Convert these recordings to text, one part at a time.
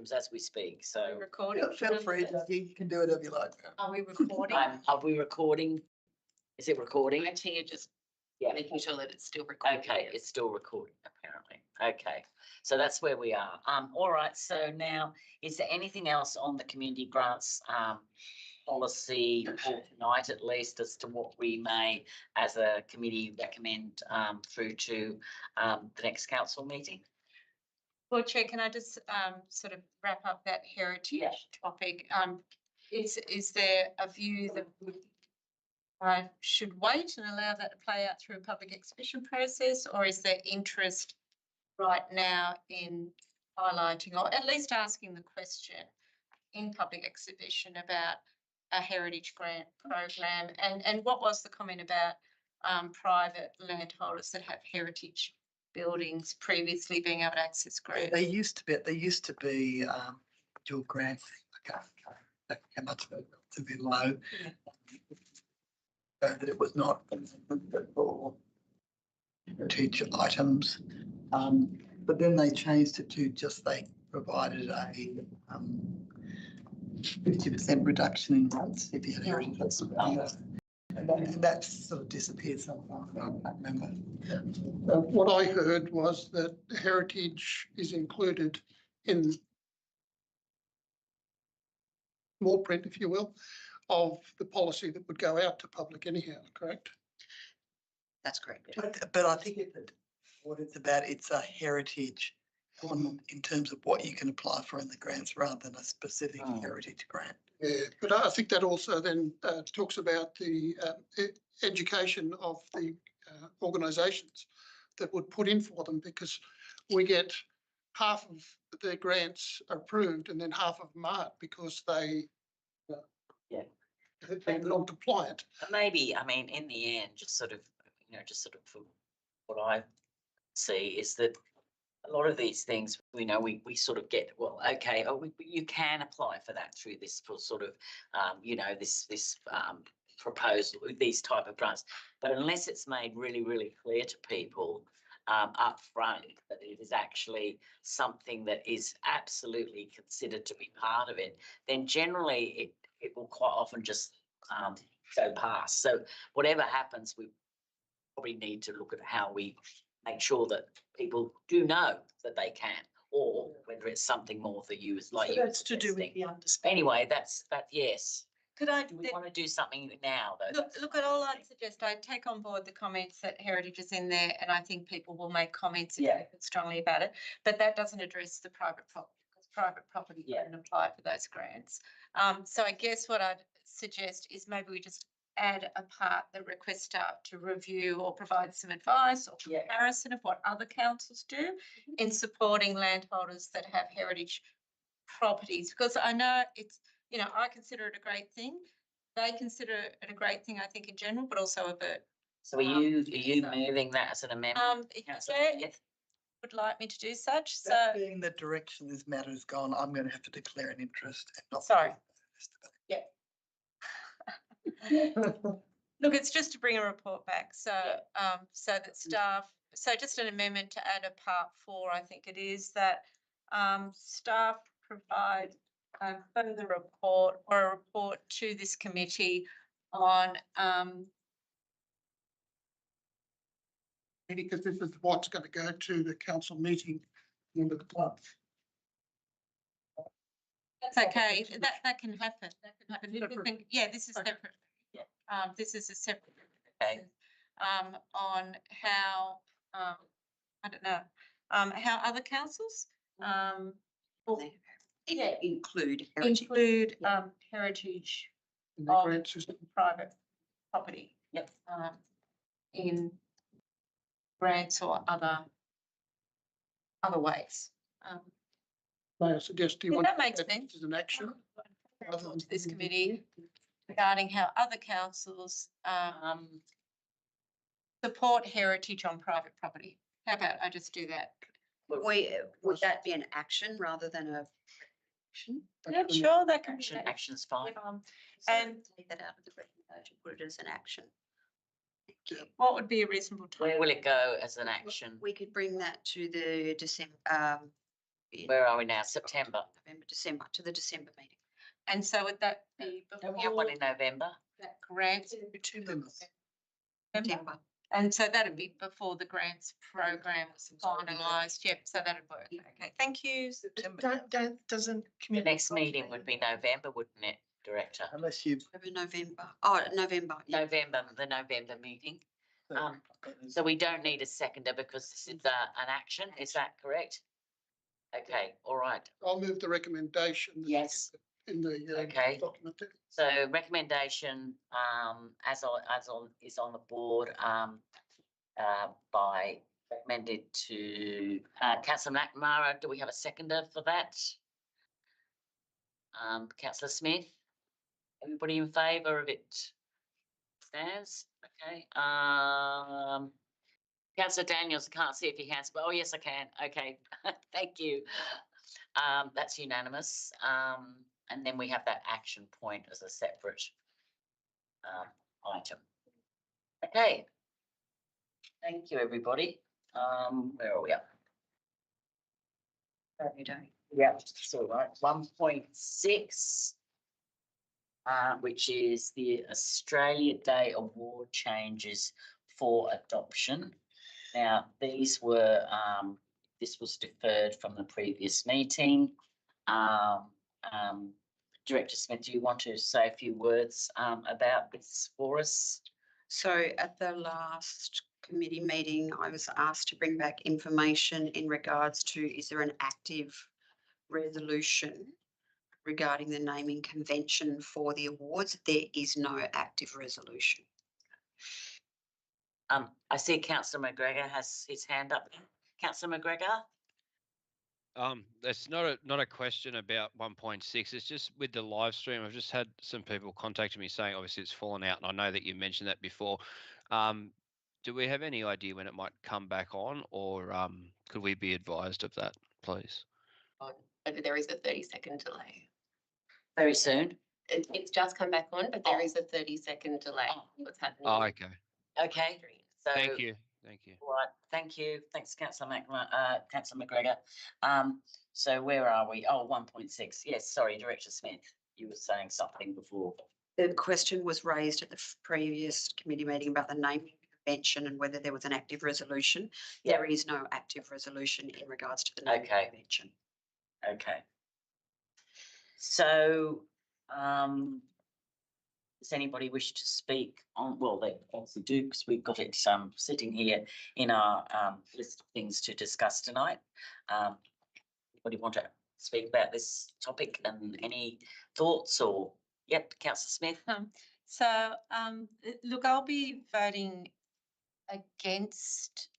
rooms as we speak. So recording. Feel free. You can do whatever you like. Are we recording? are we recording? Is it recording? IT are just Yeah. making sure that it's still recording. Okay, it's still recording apparently. Okay, so that's where we are. All right. So now, is there anything else on the community grants policy for tonight, at least, as to what we may, as a committee, recommend through to the next council meeting? Well, Chair, can I just sort of wrap up that heritage topic? Is there a view that we should wait and allow that to play out through a public exhibition process, or is there interest right now in highlighting, or at least asking the question in public exhibition about a heritage grant program? And what was the comment about private landholders that have heritage buildings previously being able to access grants? They used to be dual grants. I can't how much it's a bit low. Yeah. That it was not for heritage items. But then they changed it to just they provided a 50% reduction in rates if you had heritage. And that sort of disappeared sometime. I can't remember. What I heard was that heritage is included in small print, if you will, of the policy that would go out to public anyhow, correct? That's correct. But I think that what it's about, it's a heritage in terms of what you can apply for in the grants rather than a specific heritage grant. Yeah, but I think that also then talks about the education of the organisations that would put in for them, because we get half of their grants approved and then half of them aren't because they're non-compliant. Maybe, I mean, in the end, just sort of for what I see is that a lot of these things, we sort of get, well, okay, you can apply for that through this sort of, this proposal, these type of grants. But unless it's made really, really clear to people up front that it is actually something that is absolutely considered to be part of it, then generally it will quite often just go past. So whatever happens, we probably need to look at how we make sure that people do know that they can, or whether it's something more for you, like so that's to do with the understanding. Anyway, that's yes. Could I? Do we want to do something now, though? Look at all I'd suggest. I take on board the comments that heritage is in there, and I think people will make comments if they feel strongly about it. But that doesn't address the private property, because private property can apply for those grants. So I guess what I'd suggest is maybe we just add a part that requests staff to review or provide some advice or comparison of what other councils do in supporting landholders that have heritage properties, because I know it's, I consider it a great thing. They consider it a great thing, I think, in general, but also a burden. So are you moving that as an amendment? Would like me to do such. That being the direction this matter has gone, I'm going to have to declare an interest. And not sorry. Look, it's just to bring a report back. So so that staff, so just an amendment to add a part 4, I think it is, that staff provide a further report or a report to this committee on Because this is what's going to go to the council meeting at the end of the month. That's okay. That can happen. That can happen. Yeah, this is separate. Yeah. This is a separate. Okay. On how I don't know how other councils include heritage In the grant system. private property. Yep. In grants or other ways. May I suggest do you want that makes sense. as an action? To this committee regarding how other councils support heritage on private property. How about I just do that? Would that be an action rather than a action? Yeah, sure, that can be Action's fine. And take that out of the recommendation, put it as an action. what would be a reasonable time? Where will it go as an action? We could bring that to the December in Where are we now? September. November, December, to the December meeting. And so would that be Don't we have one before in November? that grant? September. And so that'd be before the grants program was finalised. Yep, so that'd work. Okay, thank you. Doesn't The community. next meeting would be November, wouldn't it, Director? Unless you. November. Oh, November. Yeah. November, the November meeting. So we don't need a seconder because this is an action, is that correct? Okay, all right. I'll move the recommendation. that's Yes. In the Okay. document there. So recommendation, is on the board, by recommended to, councillor McNamara. Do we have a seconder for that? Councillor Smith? Everybody in favour of it? Stands, okay, councillor Daniels, I can't see if your hands, but, oh, yes, I can, okay, thank you. That's unanimous, and then we have that action point as a separate item. Okay. Thank you, everybody. Where are we at? Every day. Yeah, it's all right. 1.6, which is the Australia Day Award changes for adoption. Now, these were, this was deferred from the previous meeting. Director Smith, do you want to say a few words about this for us? So at the last committee meeting, I was asked to bring back information in regards to, is there an active resolution regarding the naming convention for the awards? There is no active resolution. I see Councillor McGregor has his hand up. Councillor McGregor? It's not a question about 1.6. It's just with the live stream. I've just had some people contacting me saying obviously it's fallen out, and I know that you mentioned that before. Do we have any idea when it might come back on, or could we be advised of that, please? But there is a 30-second delay. Very soon. It's just come back on, but there is a 30-second delay. What's happening? Oh, okay. Okay. So, Thank you. Thank you. All right, thank you. Thanks, Councillor McGregor. So where are we? Oh, 1.6. Yes, sorry, Director Smith, you were saying something before. The question was raised at the previous committee meeting about the naming convention and whether there was an active resolution. Yeah. There is no active resolution in regards to the naming Okay. convention. Okay. So, does anybody wish to speak on, well, they obviously do, because we've got it sitting here in our list of things to discuss tonight. Anybody want to speak about this topic and any thoughts or, yep, Councillor Smith? Look, I'll be voting against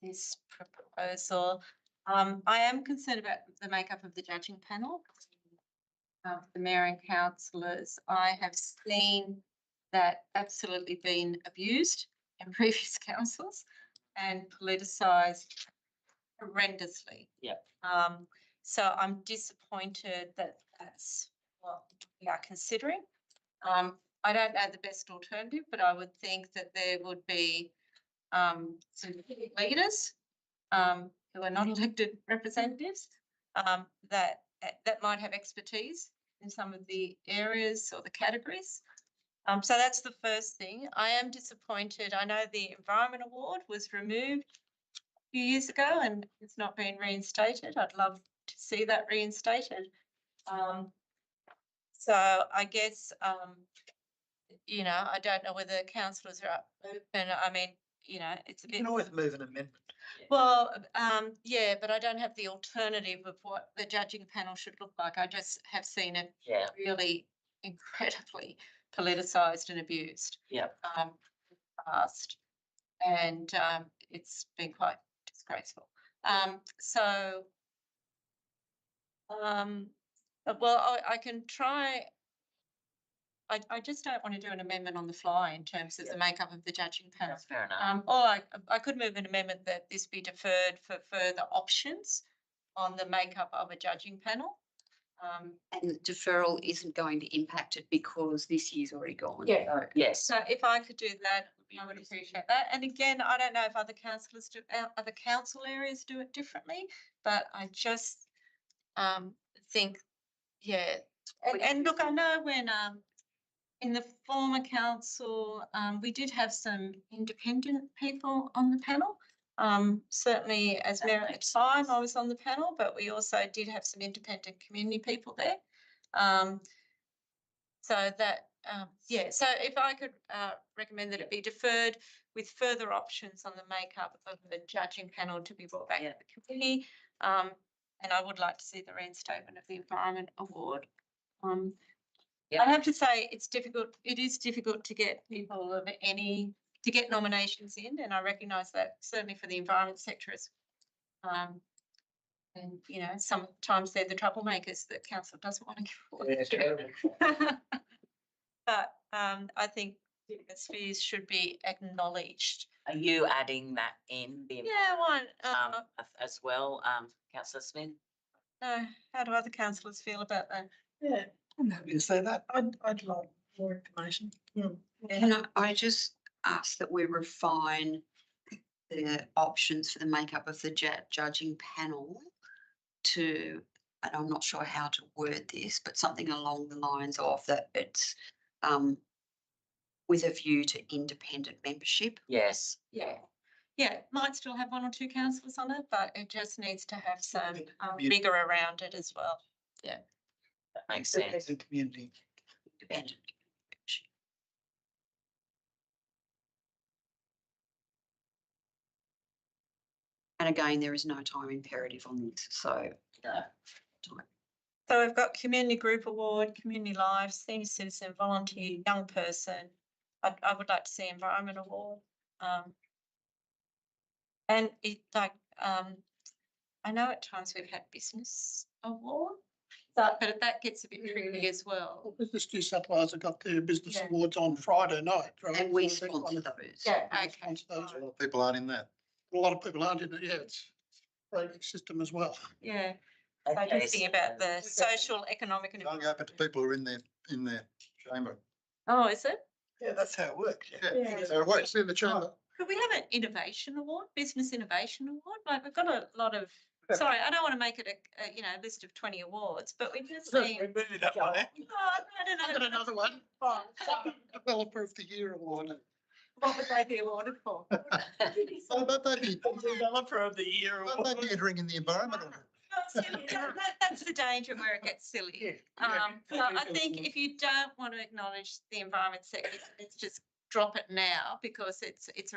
this proposal. I am concerned about the makeup of the judging panel. The mayor and councillors, I have seen that absolutely been abused in previous councils and politicised horrendously. Yeah. So I'm disappointed that that's what we are considering. I don't know the best alternative, but I would think that there would be some leaders who are not elected representatives that might have expertise in some of the areas or the categories. So that's the first thing. I am disappointed. I know the Environment Award was removed a few years ago and it's not been reinstated. I'd love to see that reinstated. So I guess, you know, I don't know whether councillors are open. I mean, you know, it's a bit. You can always move an amendment. Well, yeah, but I don't have the alternative of what the judging panel should look like. I just have seen it really incredibly politicised and abused. Yeah. Past, and it's been quite disgraceful. Well, I can try. I just don't want to do an amendment on the fly in terms of the makeup of the judging panel. That's fair enough. Or I could move an amendment that this be deferred for further options on the makeup of a judging panel. And deferral isn't going to impact it because this year's already gone. Yeah. Yes. So if I could do that, I would appreciate that. And again, I don't know if other councillors do, other council areas do it differently, but I just think, yeah. And look, I know when, in the former council, we did have some independent people on the panel. Certainly as mayor at the time, I was on the panel, but we also did have some independent community people there. So that, yeah, so if I could recommend that it be deferred with further options on the makeup of the judging panel to be brought back to the committee. And I would like to see the reinstatement of the Environment Award. I have to say it's difficult. It is difficult to get people of any, to get nominations in, and I recognise that certainly for the environment sector as and, you know, sometimes they're the troublemakers that council doesn't want to give forward. But I think different spheres should be acknowledged. Are you adding that in the Yeah, one. as well, councillor Smith? No, how do other councillors feel about that? Yeah, I'm happy to say that. I'd like more information. Can I just ask that we refine the options for the makeup of the judging panel to, and I'm not sure how to word this, but something along the lines of that it's with a view to independent membership. Yes. Yeah. Yeah, might still have one or two councillors on it, but it just needs to have some vigour around it as well. Yeah. That makes sense. Independent community. Independent membership. And again, there is no time imperative on this, so. No. Time. So we've got Community Group Award, Community Life, Senior Citizen, Volunteer, Young Person. I would like to see Environment Award. And it like, I know at times we've had Business Award, but that gets a bit tricky as well. Business New South Wales have got their business Yeah. awards on Friday night. right? And we So they're sponsor one of- those. Yeah, we okay. sponsor those. A lot of people aren't in that. A lot of people aren't in it, yeah, it's a rating system as well. Yeah. So Okay, just think about the social, economic and. It's only open to people who are in their chamber. Oh, is it? Yeah, that's how it works. Yeah, So it works. it's in the chamber. Could we have an innovation award, business innovation award? Like we've got a lot of, sorry, I don't want to make it a you know, list of 20 awards, but we just need. Remove that one, eh? Oh, I I've got don't know. another one. Developer of the Year award. What would they be awarded for? Oh, but they'd be Developer of the Year. entering in the environmental. That's the danger where it gets silly. So I think if you don't want to acknowledge the environment sector, let's just drop it now because it gets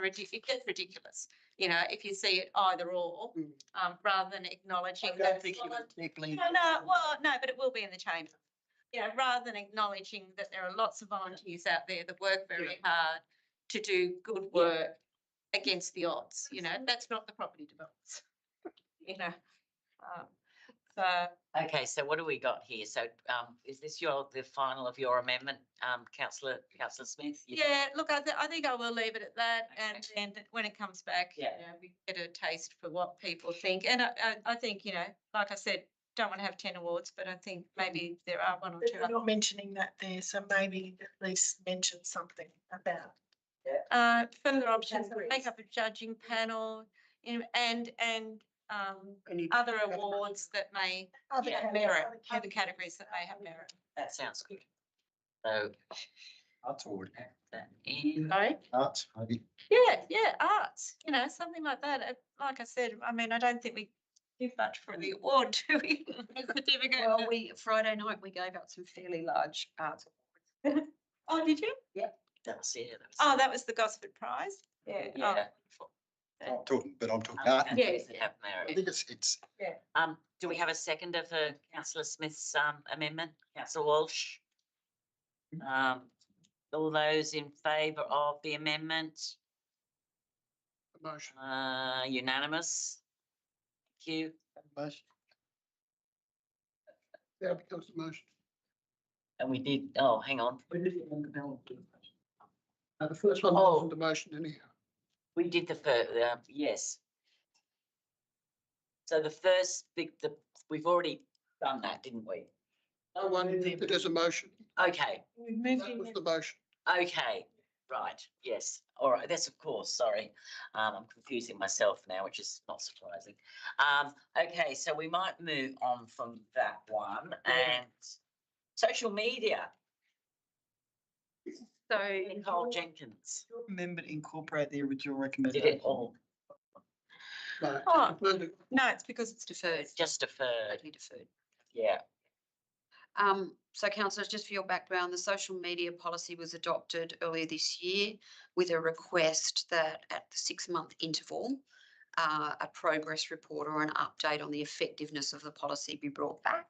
ridiculous. You know, if you see it either or, rather than acknowledging that. No, but it will be in the chamber. You know, rather than acknowledging that there are lots of volunteers out there that work very hard to do good work against the odds. You know, that's not the property developers. You know. So Okay, so what do we got here? So is this the final of your amendment, councillor Smith? yeah, look, I think I will leave it at that, and then when it comes back, Yeah. you know, we get a taste for what people think. And I think, you know, like I said, don't want to have 10 awards, but I think maybe there are one or two. They're not mentioning that there, so maybe at least mention something about. Further options, make up a judging panel, you know, and other awards that may Other have merit, other categories that may have merit. That sounds good. So. Arts award. That in. Sorry? Arts, maybe. Yeah, arts, you know, something like that. Like I said, I mean, I don't think we give much for the award, do we? Certificate. Well, Friday night, we gave out some fairly large arts. Oh, did you? That was it. Oh, that was the Gosford Prize? Yeah. Yeah. I'm talking art. Yes. That have I merit. think it's Do we have a seconder for councillor Smith's amendment? Councillor Walsh? All those in favour of the amendment? Motion. Unanimous? Thank you. Yeah, becomes the motion. And we did, oh, hang on. The first one Oh. wasn't the motion anyhow. We did the first, yes. So the first we've already done that, didn't we? The one that is a motion. Okay, We've moved That in. was the motion. okay, right, yes. all right, that's of course, sorry. I'm confusing myself now, which is not surprising. Okay, so we might move on from that one and social media. So Nicole Jenkins Remember to incorporate the original did recommendation. it all, No, Oh. no, No, it's because it's deferred, just deferred, totally deferred. yeah. So councillors, just for your background, the social media policy was adopted earlier this year with a request that at the 6-month interval, a progress report or an update on the effectiveness of the policy be brought back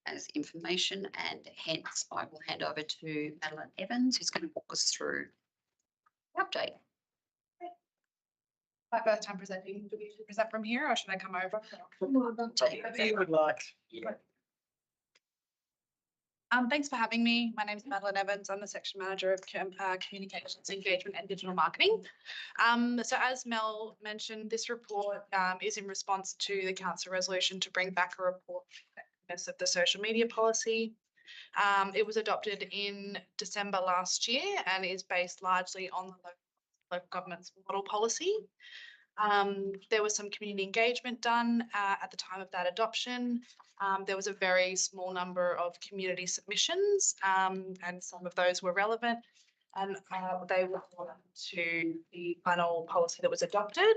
as information, and hence I will hand over to Madeline Evans, who's going to walk us through the update. My first time presenting. Do we present from here or should I come over? If you would like. Yeah. Thanks for having me. My name is Madeline Evans. I'm the section manager of communications, engagement and digital marketing. So as Mel mentioned, this report is in response to the council resolution to bring back a report of the social media policy. It was adopted in December last year and is based largely on the local government's model policy. There was some community engagement done at the time of that adoption. There was a very small number of community submissions and some of those were relevant and they were brought to the final policy that was adopted.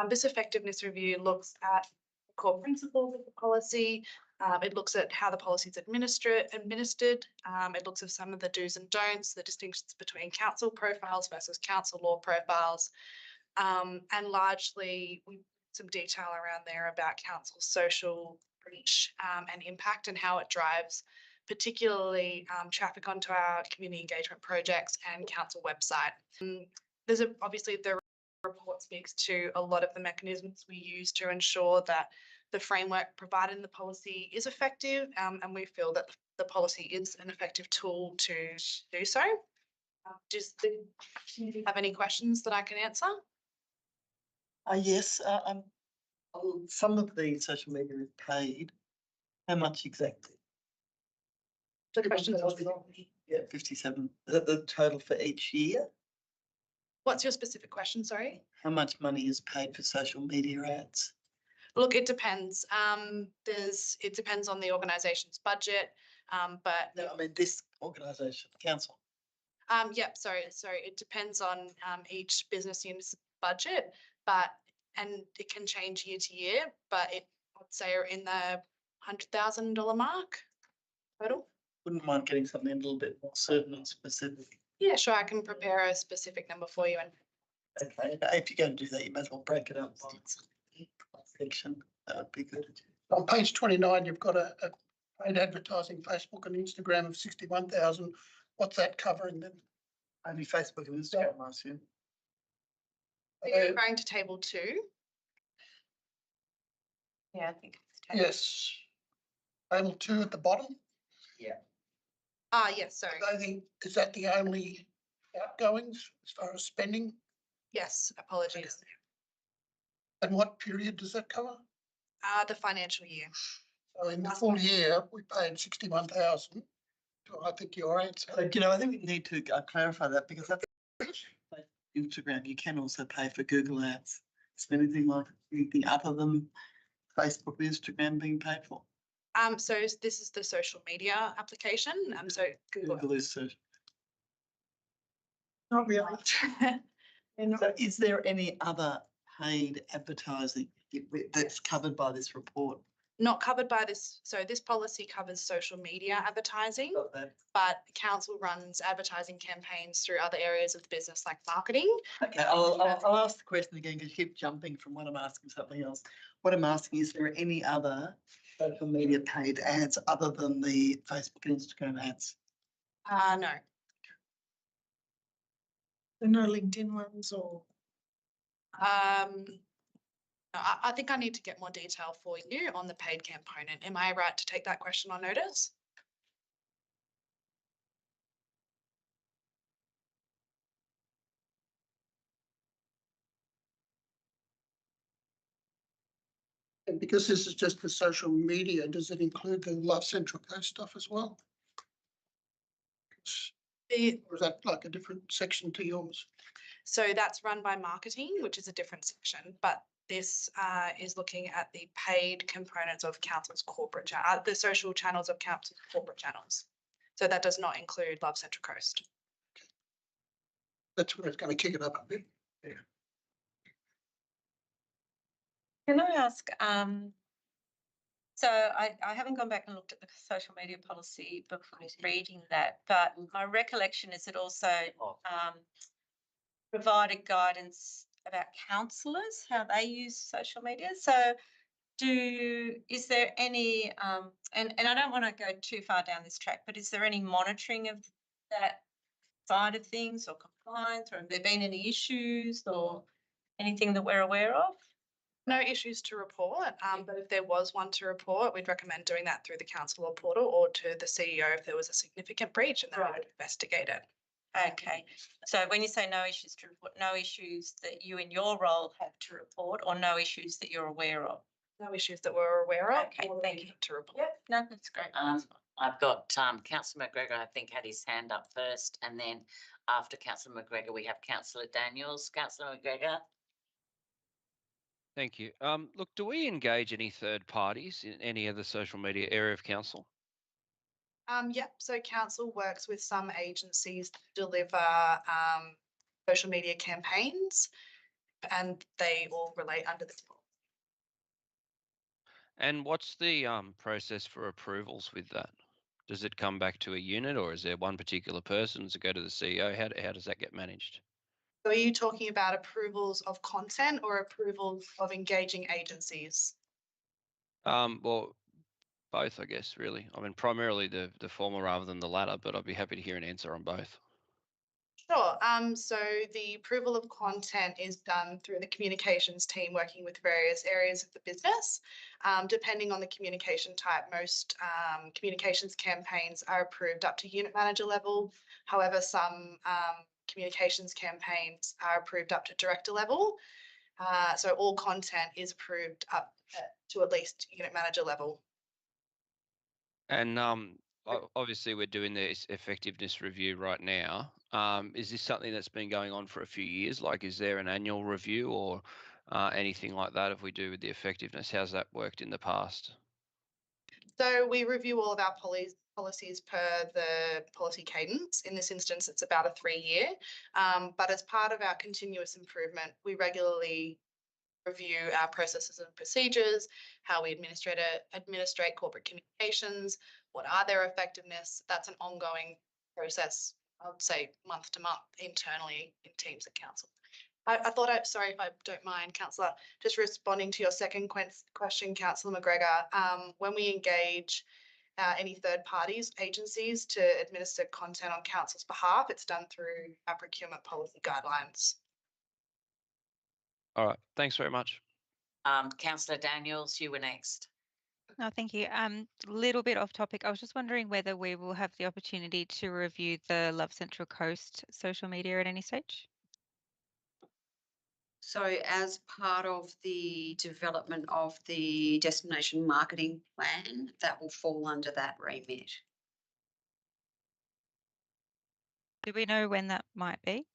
This effectiveness review looks at the core principles of the policy. It looks at how the policy is administered. It looks at some of the do's and don'ts, the distinctions between council profiles versus council law profiles. And largely we put some detail around there about council's social reach and impact and how it drives particularly traffic onto our community engagement projects and council website. Obviously the report speaks to a lot of the mechanisms we use to ensure that the framework provided in the policy is effective and we feel that the policy is an effective tool to do so. Does the community have any questions that I can answer? Yes, some of the social media is paid. How much exactly? The question is, Yeah, 57. Is that the total for each year? what's your specific question? Sorry. How much money is paid for social media ads? Look, it depends. It depends on the organisation's budget, but No, I mean this organisation, council. yep. Sorry. It depends on each business unit's budget, and it can change year to year. But I'd say are in the $100,000 mark total. Wouldn't mind getting something a little bit more certain and specific. Yeah, sure. I can prepare a specific number for you. And Okay, if you're going to do that, you might as well break it up by section. That would be good. on page 29, you've got a paid advertising, Facebook and Instagram of 61,000. What's that covering then? Only Facebook and Instagram, I assume. are you referring to table 2? Yeah, I think it's table. Yes. Table 2 at the bottom. Yes. Sorry. I think, is that the only outgoings as far as spending? Yes. Apologies. And what period does that cover? The financial year. So in the full year, we paid 61,000. I think your answer. But, I think we need to clarify that because that's Instagram. You can also pay for Google ads. Is there anything other than Facebook or Instagram being paid for? So this is the social media application. So Google is social. Not really. So is there any other paid advertising that's covered by this report? not covered by this. So this policy covers social media advertising, but council runs advertising campaigns through other areas of the business like marketing. Okay, I'll ask the question again because you keep jumping from what I'm asking something else. What I'm asking is there any other social media paid ads other than the Facebook and Instagram ads? No. There are no LinkedIn ones or? I think I need to get more detail for you on the paid component. Am I right to take that question on notice? And because this is just the social media, does it include the Love Central Coast stuff as well? Or is that like a different section to yours? So that's run by marketing, which is a different section, but this is looking at the paid components of council's corporate the social channels of council's corporate channels. So that does not include Love Central Coast. That's where it's going to kick it up a bit. Can I ask, so I haven't gone back and looked at the social media policy before reading that, but my recollection is it also provided guidance about councillors, how they use social media. So is there any, and I don't want to go too far down this track, but is there any monitoring of that side of things or compliance, or have there been any issues or anything that we're aware of? No issues to report, but if there was one to report, we'd recommend doing that through the councillor portal or to the CEO if there was a significant breach, and then we would investigate it. Okay, so when you say no issues to report, no issues that you in your role have to report, or no issues that you're aware of? No issues that we're aware of. Okay, or thank you. to report. Yep, no, that's great. I've got Councillor McGregor, I think, had his hand up first, and then after Councillor McGregor, we have Councillor Daniels. Councillor McGregor. Thank you. Look, do we engage any third parties in any of the social media area of council? Yep. So council works with some agencies to deliver social media campaigns, and they all relate under this policy. And what's the process for approvals with that? Does it come back to a unit, or is there one particular person? Does it go to the CEO? How does that get managed? So are you talking about approvals of content or approvals of engaging agencies? Well, both, I guess, really. I mean, primarily the former rather than the latter, but I'd be happy to hear an answer on both. Sure. So the approval of content is done through the communications team working with various areas of the business. Depending on the communication type, most communications campaigns are approved up to unit manager level. However, some communications campaigns are approved up to director level. So all content is approved up to at least unit manager level. And obviously, we're doing this effectiveness review right now. Is this something that's been going on for a few years? Like, is there an annual review or anything like that if we do with the effectiveness? How's that worked in the past? So we review all of our policies per the policy cadence. In this instance, it's about a 3-year. But as part of our continuous improvement, we regularly review our processes and procedures, how we administrate corporate communications, what are their effectiveness. That's an ongoing process, I would say month to month internally in teams at council. Sorry if I don't mind, Councillor, just responding to your second question, Councillor McGregor, when we engage any third parties, agencies to administer content on council's behalf, it's done through our procurement policy guidelines. All right. Thanks very much. Councillor Daniels, you were next. No, thank you. Little bit off topic. I was just wondering whether we will have the opportunity to review the Love Central Coast social media at any stage. So as part of the development of the destination marketing plan, that will fall under that remit. Do we know when that might be?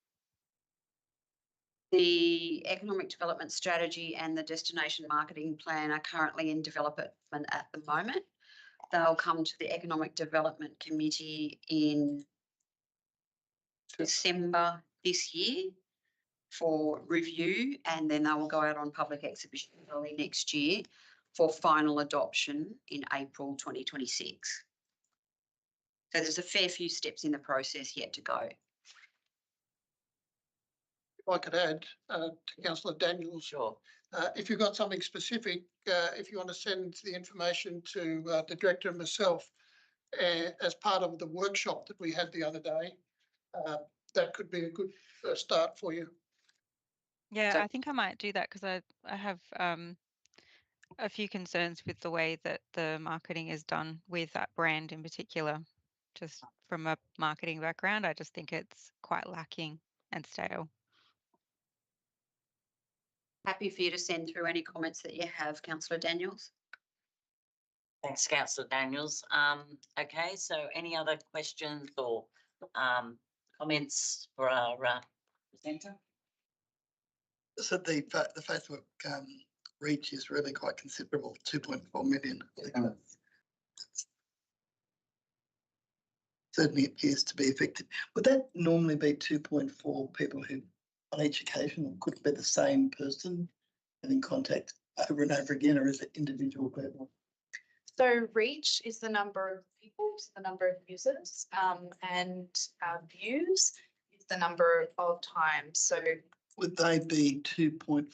The economic development strategy and the destination marketing plan are currently in development at the moment. They'll come to the Economic Development Committee in December this year for review, and then they will go out on public exhibition early next year for final adoption in April 2026. So there's a fair few steps in the process yet to go. If I could add to Councillor Daniels, Sure. if you've got something specific, if you want to send the information to the director and myself as part of the workshop that we had the other day, that could be a good start for you. Yeah, So- I think I might do that because I have a few concerns with the way that the marketing is done with that brand in particular. Just from a marketing background, I just think it's quite lacking and stale. Happy for you to send through any comments that you have, Councillor Daniels. Thanks, Councillor Daniels. Okay, so any other questions or comments for our presenter? So the Facebook reach is really quite considerable, 2.4 million. Certainly appears to be effective. Would that normally be 2.4 people who on each occasion, or could it be the same person having contact over and over again, or is it individual people? So reach is the number of people, so the number of users, and views is the number of times. So would they be 2.4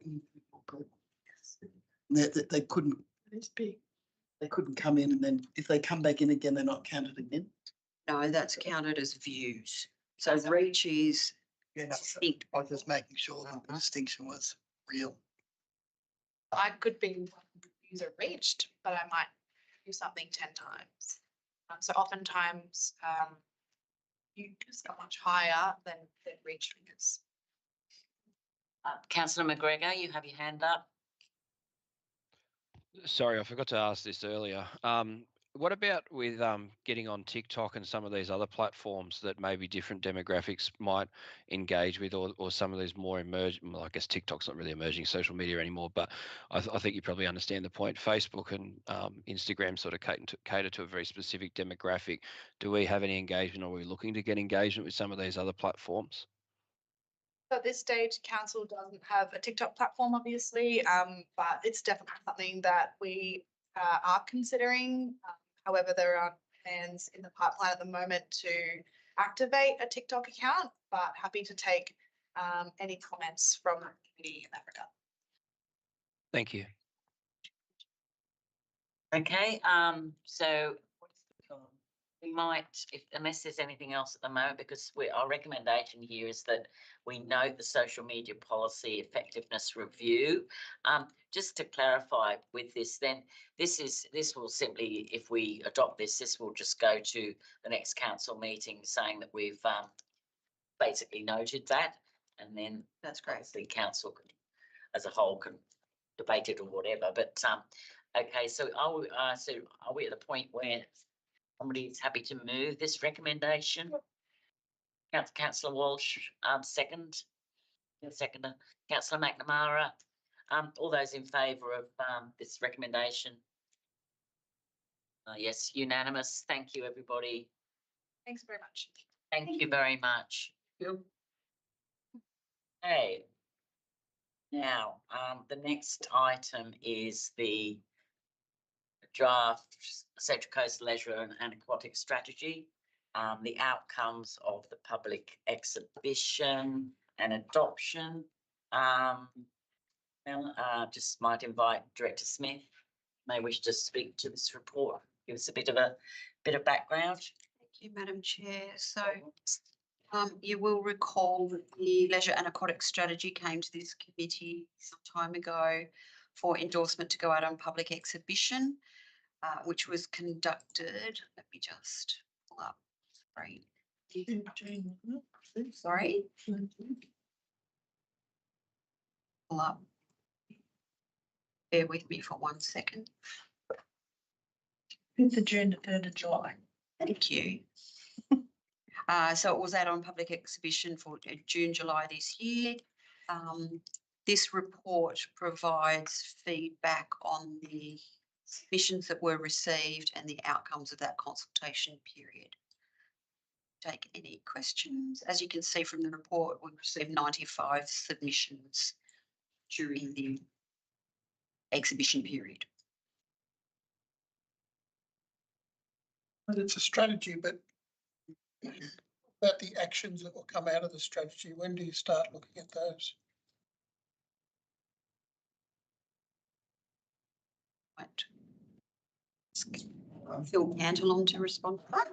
individual people? Yes. They couldn't. It's big. They couldn't come in, and then if they come back in again, they're not counted again. No, that's counted as views. So reach is distinct. I was just making sure that the distinction was real. I could be one user reached, but I might do something 10 times. So oftentimes views are much higher than reach figures. Councillor McGregor, you have your hand up. Sorry, I forgot to ask this earlier. What about with getting on TikTok and some of these other platforms that maybe different demographics might engage with, or some of these more emerging? Well, I guess TikTok's not really emerging social media anymore, but I think you probably understand the point. Facebook and Instagram sort of cater to a very specific demographic. Do we have any engagement, or are we looking to get engagement with some of these other platforms? At this stage, council doesn't have a TikTok platform, obviously, but it's definitely something that we are considering. However, there aren't plans in the pipeline at the moment to activate a TikTok account, but happy to take any comments from the committee in that regard. Thank you. Okay, so we might, unless there's anything else at the moment, because our recommendation here is that we note the social media policy effectiveness review. Just to clarify with this, then this will simply, if we adopt this will just go to the next council meeting saying that we've basically noted that, and then That's great. the council as a whole can debate it or whatever. But okay, so are we at the point where somebody is happy to move this recommendation? Councillor Walsh, second. Seconder, Councillor McNamara. All those in favour of this recommendation? Yes, unanimous. Thank you, everybody. Thanks very much. Thank you very much. Yep. Okay. Now, the next item is the draft Central Coast Leisure and Aquatic Strategy, the outcomes of the public exhibition and adoption. Just might invite Director Smith, may wish to speak to this report, give us a bit of background. Thank you, Madam Chair. So you will recall that the Leisure and Aquatic Strategy came to this committee some time ago for endorsement to go out on public exhibition, which was conducted. Let me just pull up. Sorry. Pull up. Bear with me for 1 second. 5th of June to 3rd of July. Thank you. So it was out on public exhibition for June, July this year. This report provides feedback on the submissions that were received and the outcomes of that consultation period. Take any questions. As you can see from the report, we received 95 submissions during the exhibition period. But it's a strategy, but about the actions that will come out of the strategy, when do you start looking at those? Right. Phil Cantelon to respond to that.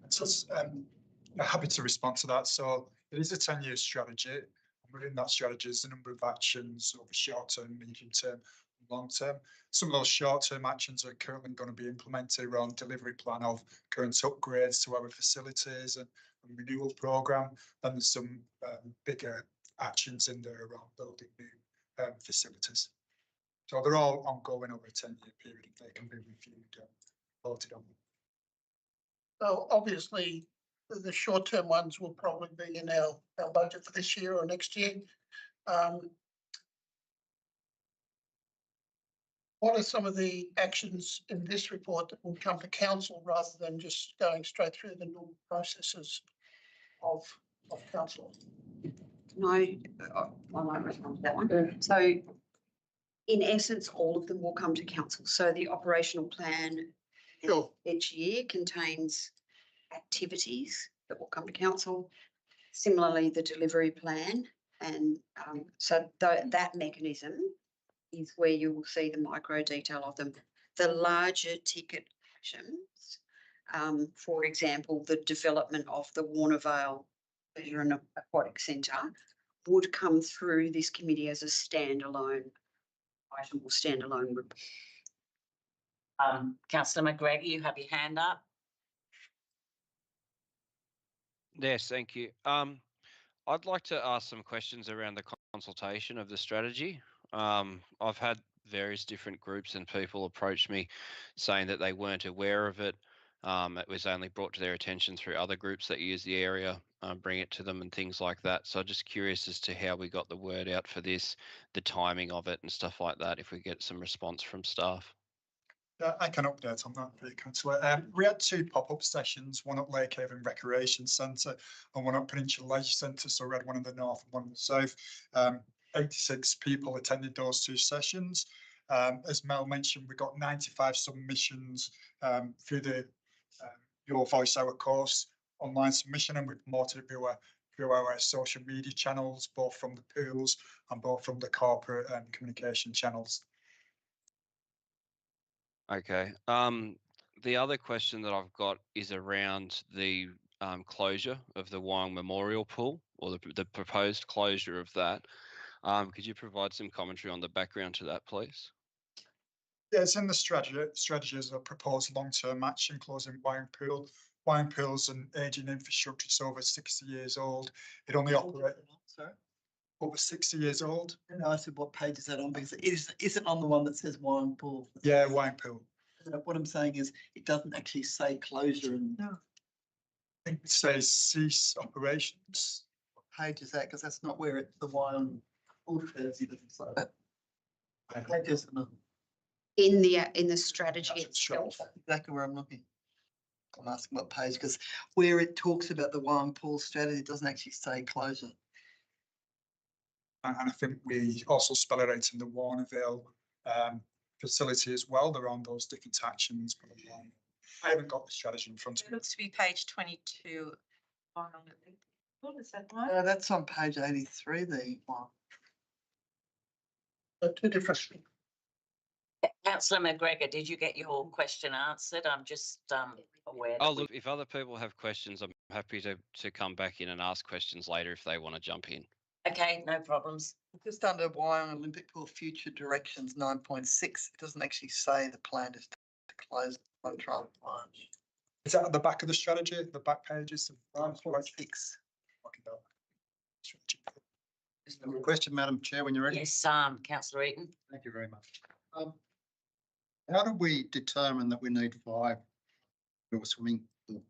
So, I'm happy to respond to that. So it is a 10-year strategy. Within that strategy is a number of actions over short term, medium term, long term. Some of those short term actions are currently going to be implemented around delivery plan of current upgrades to our facilities and renewal program. Then there's some bigger actions in there around building new facilities. So they're all ongoing over a 10-year period. They can be reviewed and voted on. So obviously, the short-term ones will probably be in our budget for this year or next year. What are some of the actions in this report that will come to council rather than just going straight through the normal processes of council? No, I might respond to that one. So in essence, all of them will come to council. So the operational plan Sure. each year contains activities that will come to council. Similarly, the delivery plan. And so that mechanism is where you will see the micro detail of them. The larger ticket actions, for example, the development of the Warnervale Leisure and Aquatic Centre would come through this committee as a standalone item or standalone report. Councillor McGregor, you have your hand up. Yes, thank you. I'd like to ask some questions around the consultation of the strategy. I've had various different groups and people approach me saying that they weren't aware of it. It was only brought to their attention through other groups that use the area, bring it to them and things like that. So I'm just curious as to how we got the word out for this, the timing of it and stuff like that, if we get some response from staff. I can update on that for you, Councillor. We had 2 pop-up sessions, one at Lake Haven Recreation Centre and one at Peninsula Leisure Centre. So we had one in the north and one in the south. 86 people attended those 2 sessions. As Mel mentioned, we got 95 submissions through the Your Voice Our course online submission, and we promoted it through our social media channels, both from the pools and both from the corporate and communication channels. Okay. The other question that I've got is around the closure of the Wyong Memorial Pool, or the proposed closure of that. Could you provide some commentary on the background to that, please? Yeah, it's in the strategy as a proposed long-term action closing Wyong Pool. Wyong Pool's an ageing infrastructure, it's over 60 years old. It only operates over 60 years old. And I said, what page is that on? Because it isn't on the one that says Wyong Pool. Yeah, Wyong Pool. What I'm saying is it doesn't actually say closure. And I think it says cease operations. what page is that? Because that's not where the Wyong Pool says. It doesn't say that. Page is In the strategy itself. That's exactly where I'm looking. I'm asking what page, because where it talks about the Wyong Pool strategy, it doesn't actually say closure. And I think we also spell it out in the Warnervale facility as well. They're on those different actions. But I haven't got the strategy in front of It me. looks to be page 22. On it. What is that one? That's on page 83, the one. So 2 different. Councillor McGregor, did you get your question answered? I'm just aware. Oh, look, if other people have questions, I'm happy to come back in and ask questions later if they want to jump in. Okay, no problems. Just under Wyong Olympic Pool Future Directions 9.6, it doesn't actually say the plan is to close the trial branch. Is that at the back of the strategy? The back pages? 9.6. Question, Madam Chair, when you're ready. Yes, Councillor Eaton. Thank you very much. How do we determine that we need 5 indoor swimming pools?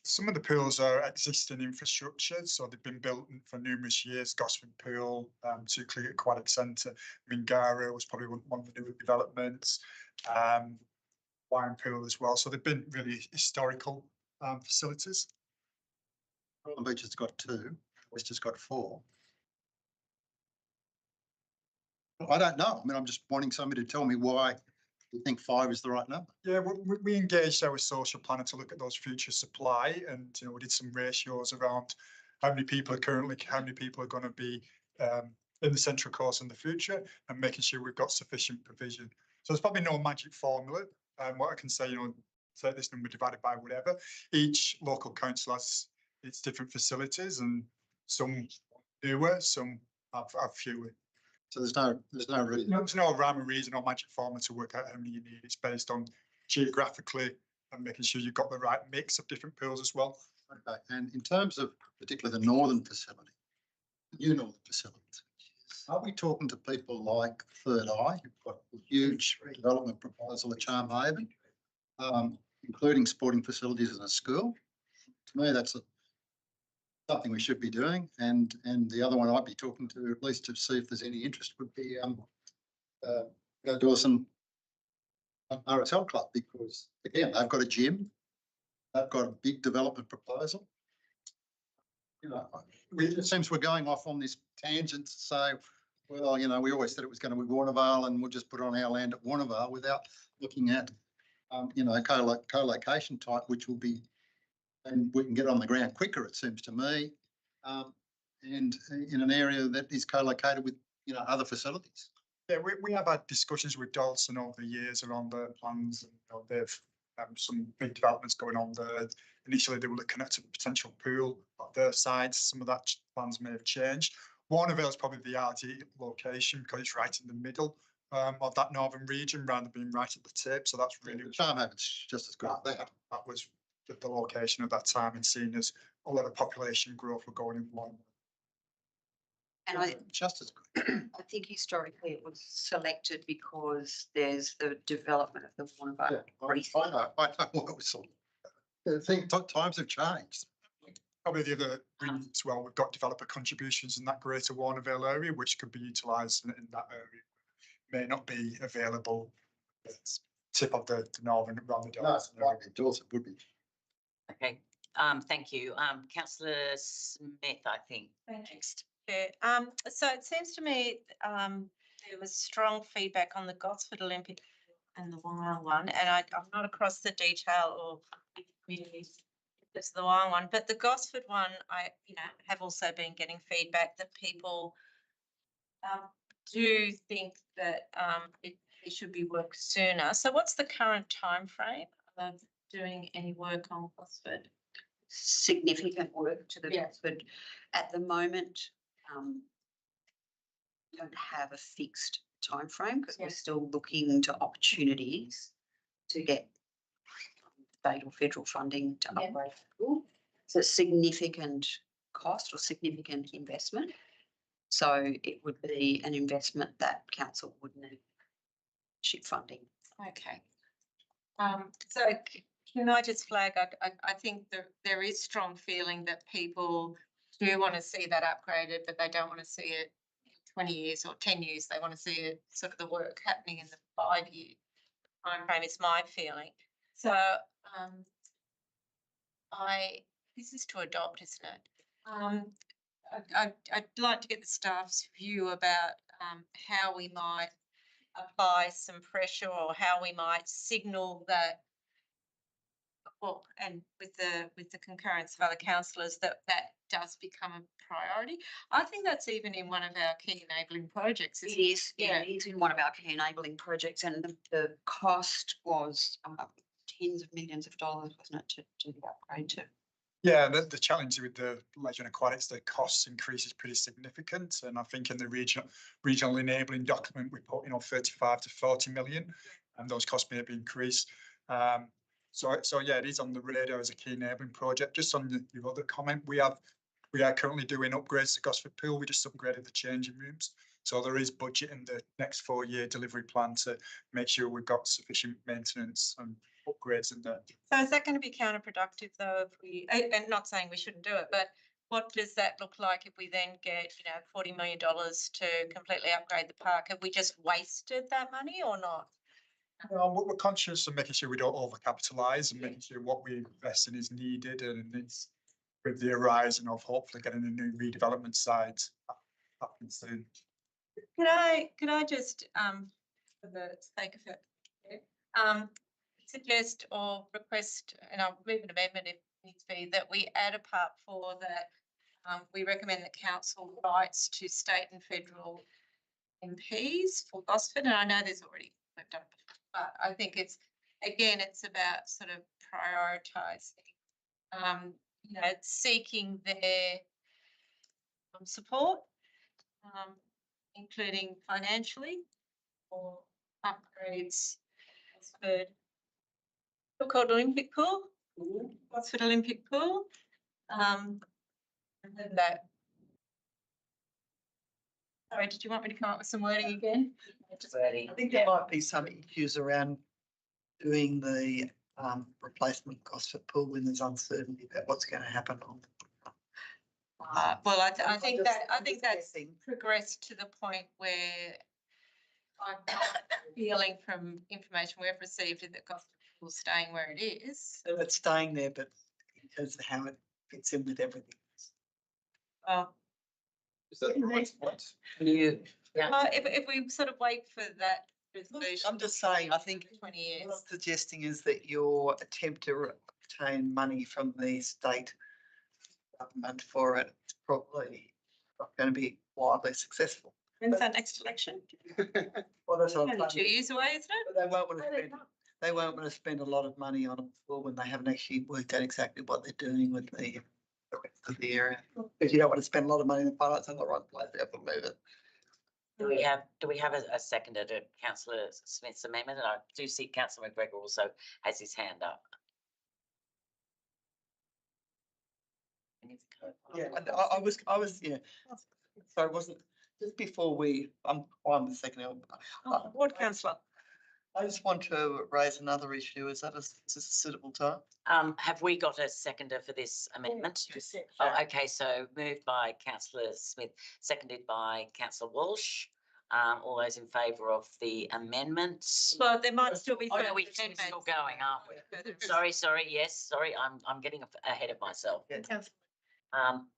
Some of the pools are existing infrastructure, so they've been built for numerous years. Gosford Pool, Tucley Aquatic Centre, Mingara was probably one of the newer developments. Wyong Pool as well. So they've been really historical facilities. Royal Beach has got 2, West has got 4. I don't know. I mean, I'm just wanting somebody to tell me why you think 5 is the right number. Yeah, we engaged our social planner to look at those future supply, and we did some ratios around how many people are going to be in the Central Coast in the future, and making sure we've got sufficient provision. So there's probably no magic formula. What I can say, take this number divided by whatever. Each local council has its different facilities, and some newer, some have fewer. So there's no reason. There's no rhyme or reason or magic formula to work out how many you need. It's based on geographically and making sure you've got the right mix of different pools as well. Okay. And in terms of particularly the northern facility, new northern facilities, are we talking to people like Third Eye, who've got a huge development proposal at Charm Haven, including sporting facilities and a school? To me, that's something we should be doing. And the other one I'd be talking to, at least to see if there's any interest, would be Dawson RSL club, because again, they've got a gym, they've got a big development proposal. You know, it seems we're going off on this tangent to say, well, you know, we always said it was going to be Warnervale and we'll just put it on our land at Warnervale without looking at, you know, co-location type, which will be, and we can get on the ground quicker, it seems to me, and in an area that is co-located with, you know, other facilities. Yeah, we have had discussions with Dawson over the years around their plans, and you know, they've some big developments going on there. Initially, they were looking at a potential pool at their sides. Some of that plans may have changed. Warnervale is probably the ideal location because it's right in the middle of that northern region, rather than being right at the tip. So that's really Charmhaven's just as good as that. That was the location at that time, and seeing as a lot of population growth were going in one. And I Just as good. I think historically it was selected because there's the development of the Warnervale precinct. I know what it was sort of. I think times have changed. Probably the other reason as well, we've got developer contributions in that greater Warnervale area, which could be utilised in that area. May not be available at the tip of the northern around the Dawson area. Dawson would be. Okay, thank you. Councillor Smith, I think. Next. Yeah, so it seems to me there was strong feedback on the Gosford Olympic and the Wyong one, and I'm not across the detail or communities. It's the Wyong one, but the Gosford one, I have also been getting feedback that people do think that it should be worked sooner. So what's the current time frame of doing any work on Gosford? Significant work to the Gosford at the moment. Don't have a fixed time frame because we're still looking into opportunities to get state or federal funding to upgrade the school. It's a significant cost or significant investment. So it would be an investment that council would need funding. Okay. So can I just flag, I think there is strong feeling that people do want to see that upgraded, but they don't want to see it in 20 years or 10 years. They want to see it sort of the work happening in the 5-year time frame is my feeling. So this is to adopt, isn't it? I'd like to get the staff's view about how we might apply some pressure or how we might signal that, well, and with the concurrence of other councillors, that does become a priority. I think that's even in one of our key enabling projects. It is, yeah, it is in one of our key enabling projects, and the cost was tens of millions of dollars, wasn't it, to do the upgrade to? Yeah, the challenge with the Legend Aquatics, the cost increase is pretty significant, and I think in the regional enabling document we put 35 to 40 million, and those costs may be increased. So yeah, it is on the radar as a key enabling project. Just on your other comment, we are currently doing upgrades to Gosford Pool. We just upgraded the changing rooms, so there is budget in the next 4-year delivery plan to make sure we've got sufficient maintenance and upgrades in there. So is that going to be counterproductive though, if we, and not saying we shouldn't do it, but what does that look like if we then get, $40 million to completely upgrade the park? Have we just wasted that money or not? Well, we're conscious of making sure we don't overcapitalise and making sure what we invest in is needed, and it's with the horizon of hopefully getting a new redevelopment site happening soon. Could I just, for the sake of it, suggest or request, and I'll move an amendment if needs be, that we add a part 4 that we recommend that council writes to state and federal MPs for Gosford, and I know there's already we've done, but I think it's about sort of prioritising, seeking their support, including financially or upgrades. Gosford, called Olympic Pool, Gosford Olympic Pool, and then that. Sorry, did you want me to come up with some wording again? I think there might be some issues around doing the replacement Gosford Pool when there's uncertainty about what's going to happen on. Well, I think that's progressed to the point where I'm feeling from information we've received that cost will staying where it is. So it's staying there, but in terms of how it fits in with everything. Oh, Is that the right point? if we sort of wait for that resolution. I'm just saying, I think 20 years. what I'm suggesting is that your attempt to obtain money from the state government for it is probably not going to be wildly successful. When's that next election? Well, that's what I'm Only 2 saying. years away, isn't it? But they won't want to spend, they won't want to spend a lot of money on it before when they haven't actually worked out exactly what they're doing with the rest of the area. Because you don't want to spend a lot of money in finance in the right place, you have to move it. Do we have a seconder to councillor Smith's amendment? And I do see councillor McGregor also has his hand up. Yeah, I was, yeah. So it wasn't, just before I'm the second. Ward councillor. I just want to raise another issue. Is this a suitable time? Have we got a seconder for this amendment? Oh, okay, so moved by councillor Smith, seconded by councillor Walsh. All those in favour of the amendment? Well, there might still be. Oh, no, we're still going, aren't we? Sorry, yes, sorry, I'm getting ahead of myself. Yeah.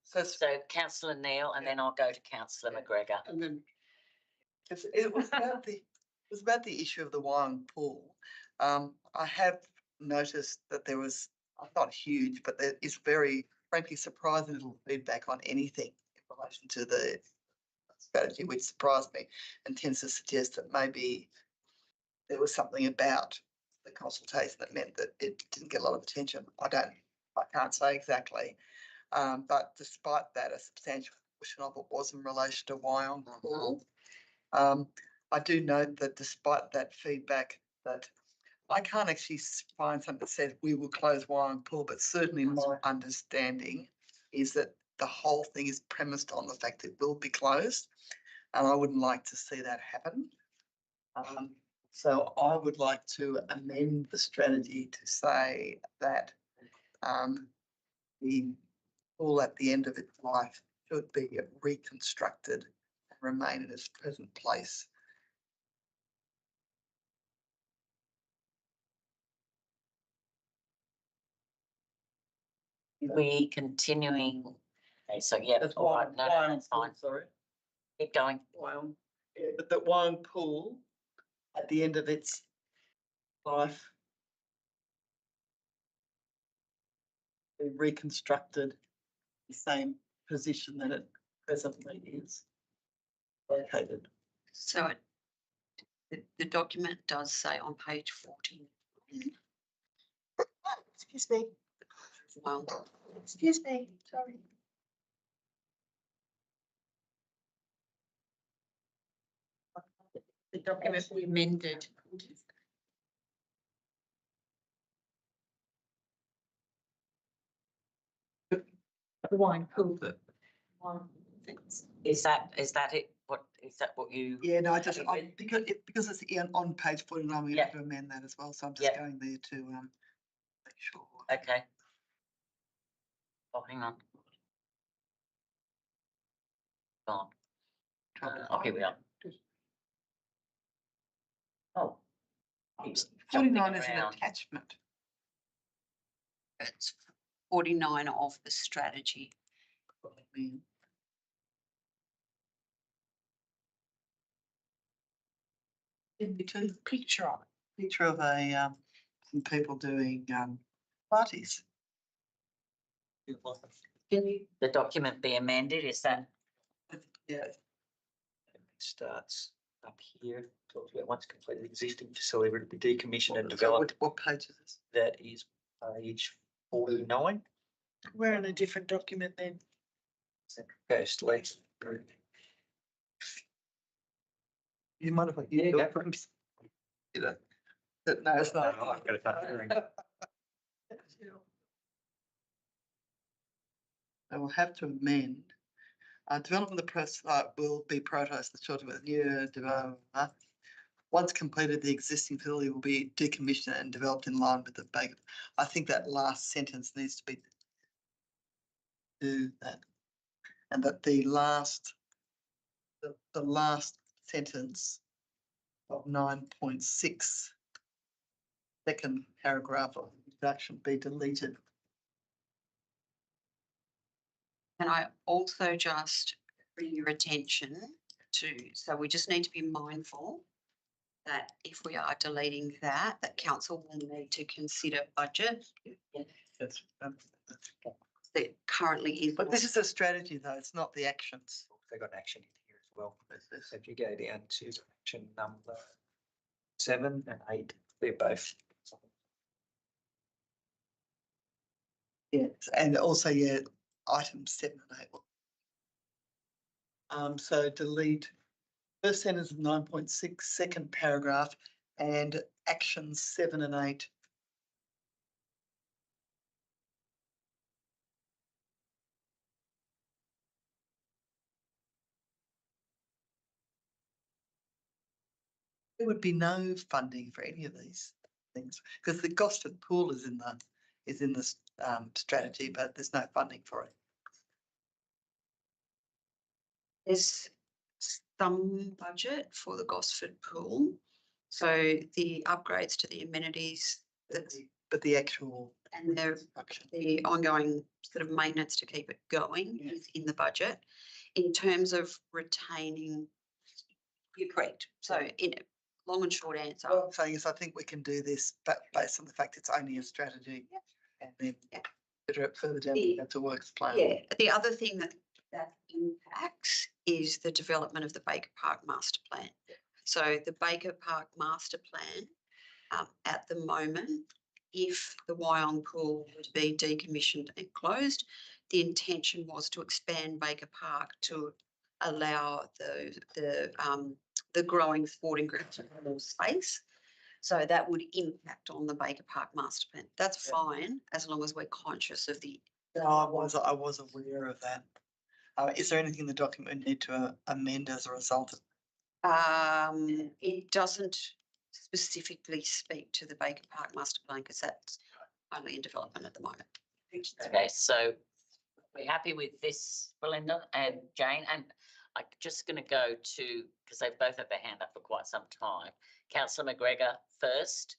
So councillor Neal, and then I'll go to councillor McGregor. And then It was about the issue of the Wyong pool. I have noticed that there was, not huge, but there is very frankly surprising little feedback on anything in relation to the strategy, which surprised me and tends to suggest that maybe there was something about the consultation that meant that it didn't get a lot of attention. I can't say exactly. But despite that, a substantial portion of it was in relation to Wyong pool. I do note that despite that feedback, that I can't actually find something that says we will close Wyong pool, but certainly my understanding is that the whole thing is premised on the fact it will be closed, and I wouldn't like to see that happen. So I would like to amend the strategy to say that the pool at the end of its life should be reconstructed and remain in its present place. We continuing. Okay, so yeah, That's all right, Wyong that's fine. pool, sorry. Keep going. Wyong, yeah, but the Wyong pool at the end of its life be reconstructed the same position that it presently is located. So the document does say on page 14. Excuse me, Well, excuse me, sorry. The document we amended. The wine pool. Is that it? What is that? What you? Yeah, no, because it's on page 49, we have to amend that as well. So I'm just going there to make sure. Okay. Oh, hang on. Gone. Oh, here we are. Oh. Keeps jumping 49 is an around. attachment. it's 49 of the strategy. Picture on it. Picture of some people doing parties. Can the document be amended? Is that? Yeah. It starts up here, talks about once completed existing facility will be decommissioned and developed. What page is this? That is page 49. We're in a different document then. Firstly. You mind if I Yeah, do go it? for it. You know, no, it's not. No, I've got to start hearing. I will have to amend. Development of the press will be prioritised the short with new development. Once completed, the existing facility will be decommissioned and developed in line with the bank. I think that last sentence needs to be do that, and that the last sentence of 9.6, second paragraph of introduction be deleted. Can I also just bring your attention to, so we just need to be mindful that if we are deleting that, that council will need to consider budget. That's, That currently is. but this is a strategy though, it's not the actions. They got action in here as well. So if you go down to action number 7 and 8, they're both. Yes, and also, yeah, items 7 and 8. So delete first sentence of 9.6, second paragraph, and actions 7 and 8. There would be no funding for any of these things because the Gosford pool is in the strategy, but there's no funding for it. There's some budget for the Gosford pool. So the upgrades to the amenities But the actual and the ongoing sort of maintenance to keep it going is in the budget. In terms of retaining, you're correct. So in long and short answer. What I'm saying is I think we can do this, but based on the fact it's only a strategy, and then further down that's a works plan. Yeah, the other thing that impacts is the development of the Baker Park Master Plan. So the Baker Park Master Plan, at the moment, if the Wyong pool were to be decommissioned and closed, the intention was to expand Baker Park to allow the growing sporting groups more space. So that would impact on the Baker Park Master Plan. That's fine as long as we're conscious of the. No, I was aware of that. Is there anything in the document we need to amend as a result of? It doesn't specifically speak to the Baker Park Master Plan because that's only in development at the moment. Okay, so we're happy with this, Belinda and Jane, and I'm just going to go to, because they've both had their hand up for quite some time. Councillor McGregor first,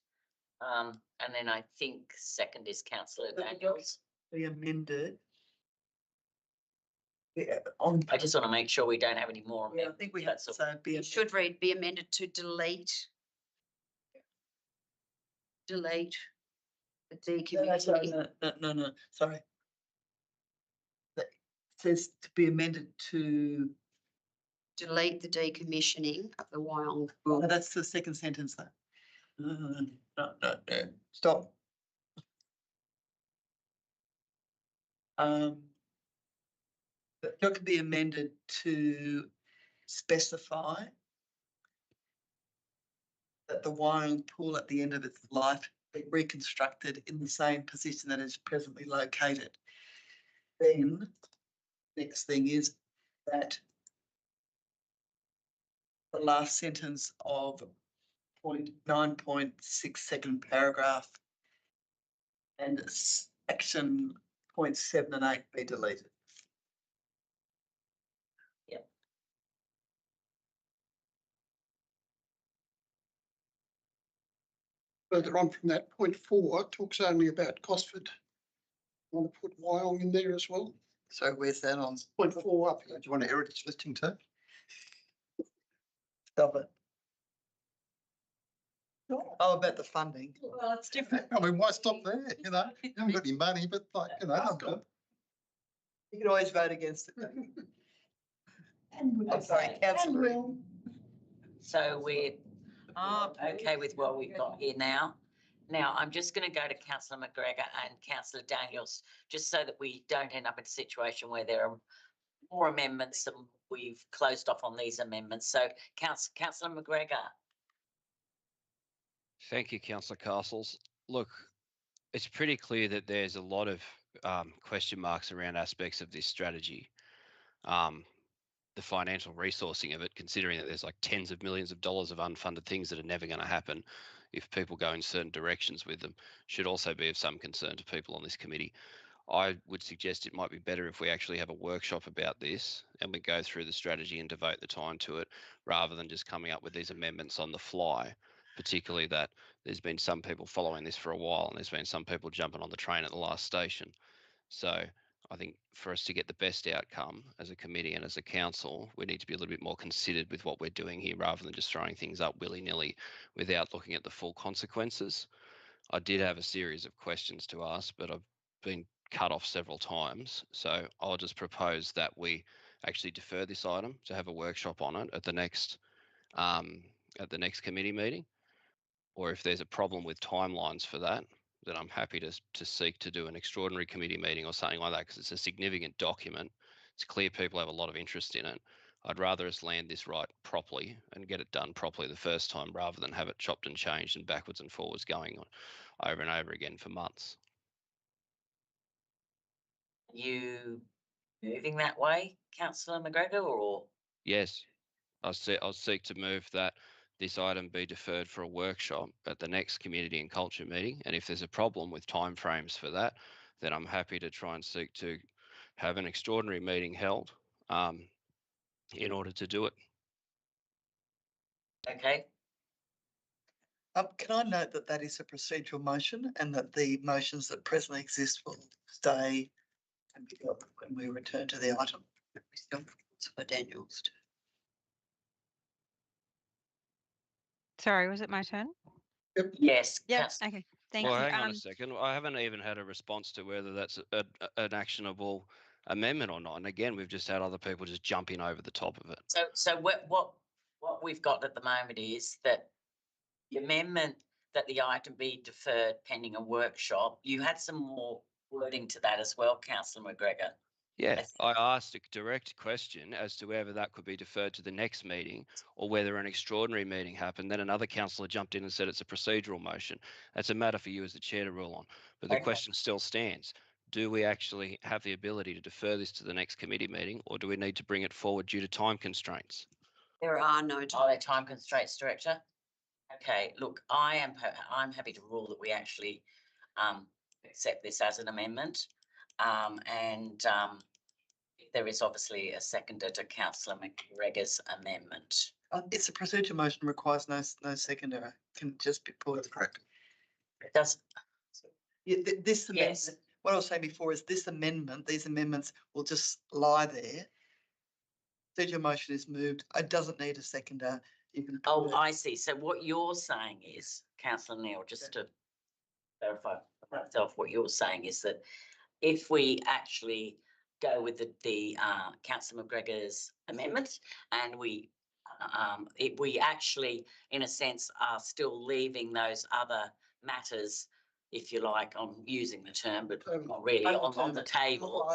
and then I think second is Councillor Daniels. Be amended. Yeah, I just want to make sure we don't have any more. Yeah, I think we have to say It should read be amended to delete the decommissioning. No, sorry. It says to be amended to. Delete the decommissioning of the Wyong Oh, pool. that's the second sentence though. No. Stop. It could be amended to specify that the Wyong pool at the end of its life be reconstructed in the same position that is presently located. Then, next thing is that the last sentence of 9.6 second paragraph and action 0.7 and 8 be deleted. Yep. Further on from that, point 4 talks only about Gosford. I want to put Wyong in there as well. So where's that on? Point 4 up here. Do you want a heritage listing too? Stop it. Oh, about the funding. Well, it's different. I mean, why stop there? You know, you haven't got any money, but like, you know, that's good. You can always vote against it. I'm sorry, councillor. So we're okay with what we've got here now. Now, I'm just going to go to Councillor McGregor and Councillor Daniels, just so that we don't end up in a situation where there are more amendments and we've closed off on these amendments. So Councillor McGregor. Thank you, Councillor Castles. Look, it's pretty clear that there's a lot of question marks around aspects of this strategy. The financial resourcing of it, considering that there's like tens of millions of dollars of unfunded things that are never going to happen if people go in certain directions with them, should also be of some concern to people on this committee. I would suggest it might be better if we actually have a workshop about this and we go through the strategy and devote the time to it, rather than just coming up with these amendments on the fly, particularly that there's been some people following this for a while and there's been some people jumping on the train at the last station. So I think for us to get the best outcome as a committee and as a council, we need to be a little bit more considered with what we're doing here, rather than just throwing things up willy-nilly without looking at the full consequences. I did have a series of questions to ask, but I've been cut off several times. So I'll just propose that we actually defer this item to have a workshop on it at the next committee meeting. Or if there's a problem with timelines for that, then I'm happy to seek to do an extraordinary committee meeting or something like that, because it's a significant document. It's clear people have a lot of interest in it. I'd rather us land this right properly and get it done properly the first time, rather than have it chopped and changed and backwards and forwards going on over and over again for months. You moving that way, Councillor McGregor, or? Yes, I'll seek to move that this item be deferred for a workshop at the next community and culture meeting. And if there's a problem with timeframes for that, then I'm happy to try and seek to have an extraordinary meeting held in order to do it. Okay. Can I note that that is a procedural motion and that the motions that presently exist will stay and be up when we return to the item? For Daniels. Sorry, was it my turn? Yes. Yep. Okay. Thank Well, you. hang on a second. I haven't even had a response to whether that's an actionable amendment or not. And again, we've just had other people just jumping over the top of it. So what we've got at the moment is that the amendment that the item be deferred pending a workshop. You had some more wording to that as well, Councillor McGregor. Yeah, I asked a direct question as to whether that could be deferred to the next meeting or whether an extraordinary meeting happened. Then another councillor jumped in and said it's a procedural motion. That's a matter for you as the chair to rule on. But the question still stands. Do we actually have the ability to defer this to the next committee meeting, or do we need to bring it forward due to time constraints? There are no Are there time constraints, Director? Okay, look, I'm happy to rule that we actually accept this as an amendment. There is obviously a seconder to Councillor McGregor's amendment. It's a procedure motion, requires no seconder, can just be put. Correct. It does. Yeah, this Yes. amendment, what I was saying before is this amendment, these amendments will just lie there. Procedure motion is moved. It doesn't need a seconder. You can. Oh, I see. So what you're saying is, Councillor Neil, just to clarify myself, what you're saying is that if we actually go with the Councillor McGregor's amendment and we actually, in a sense, are still leaving those other matters, if you like, I'm using the term, but not really, on the table,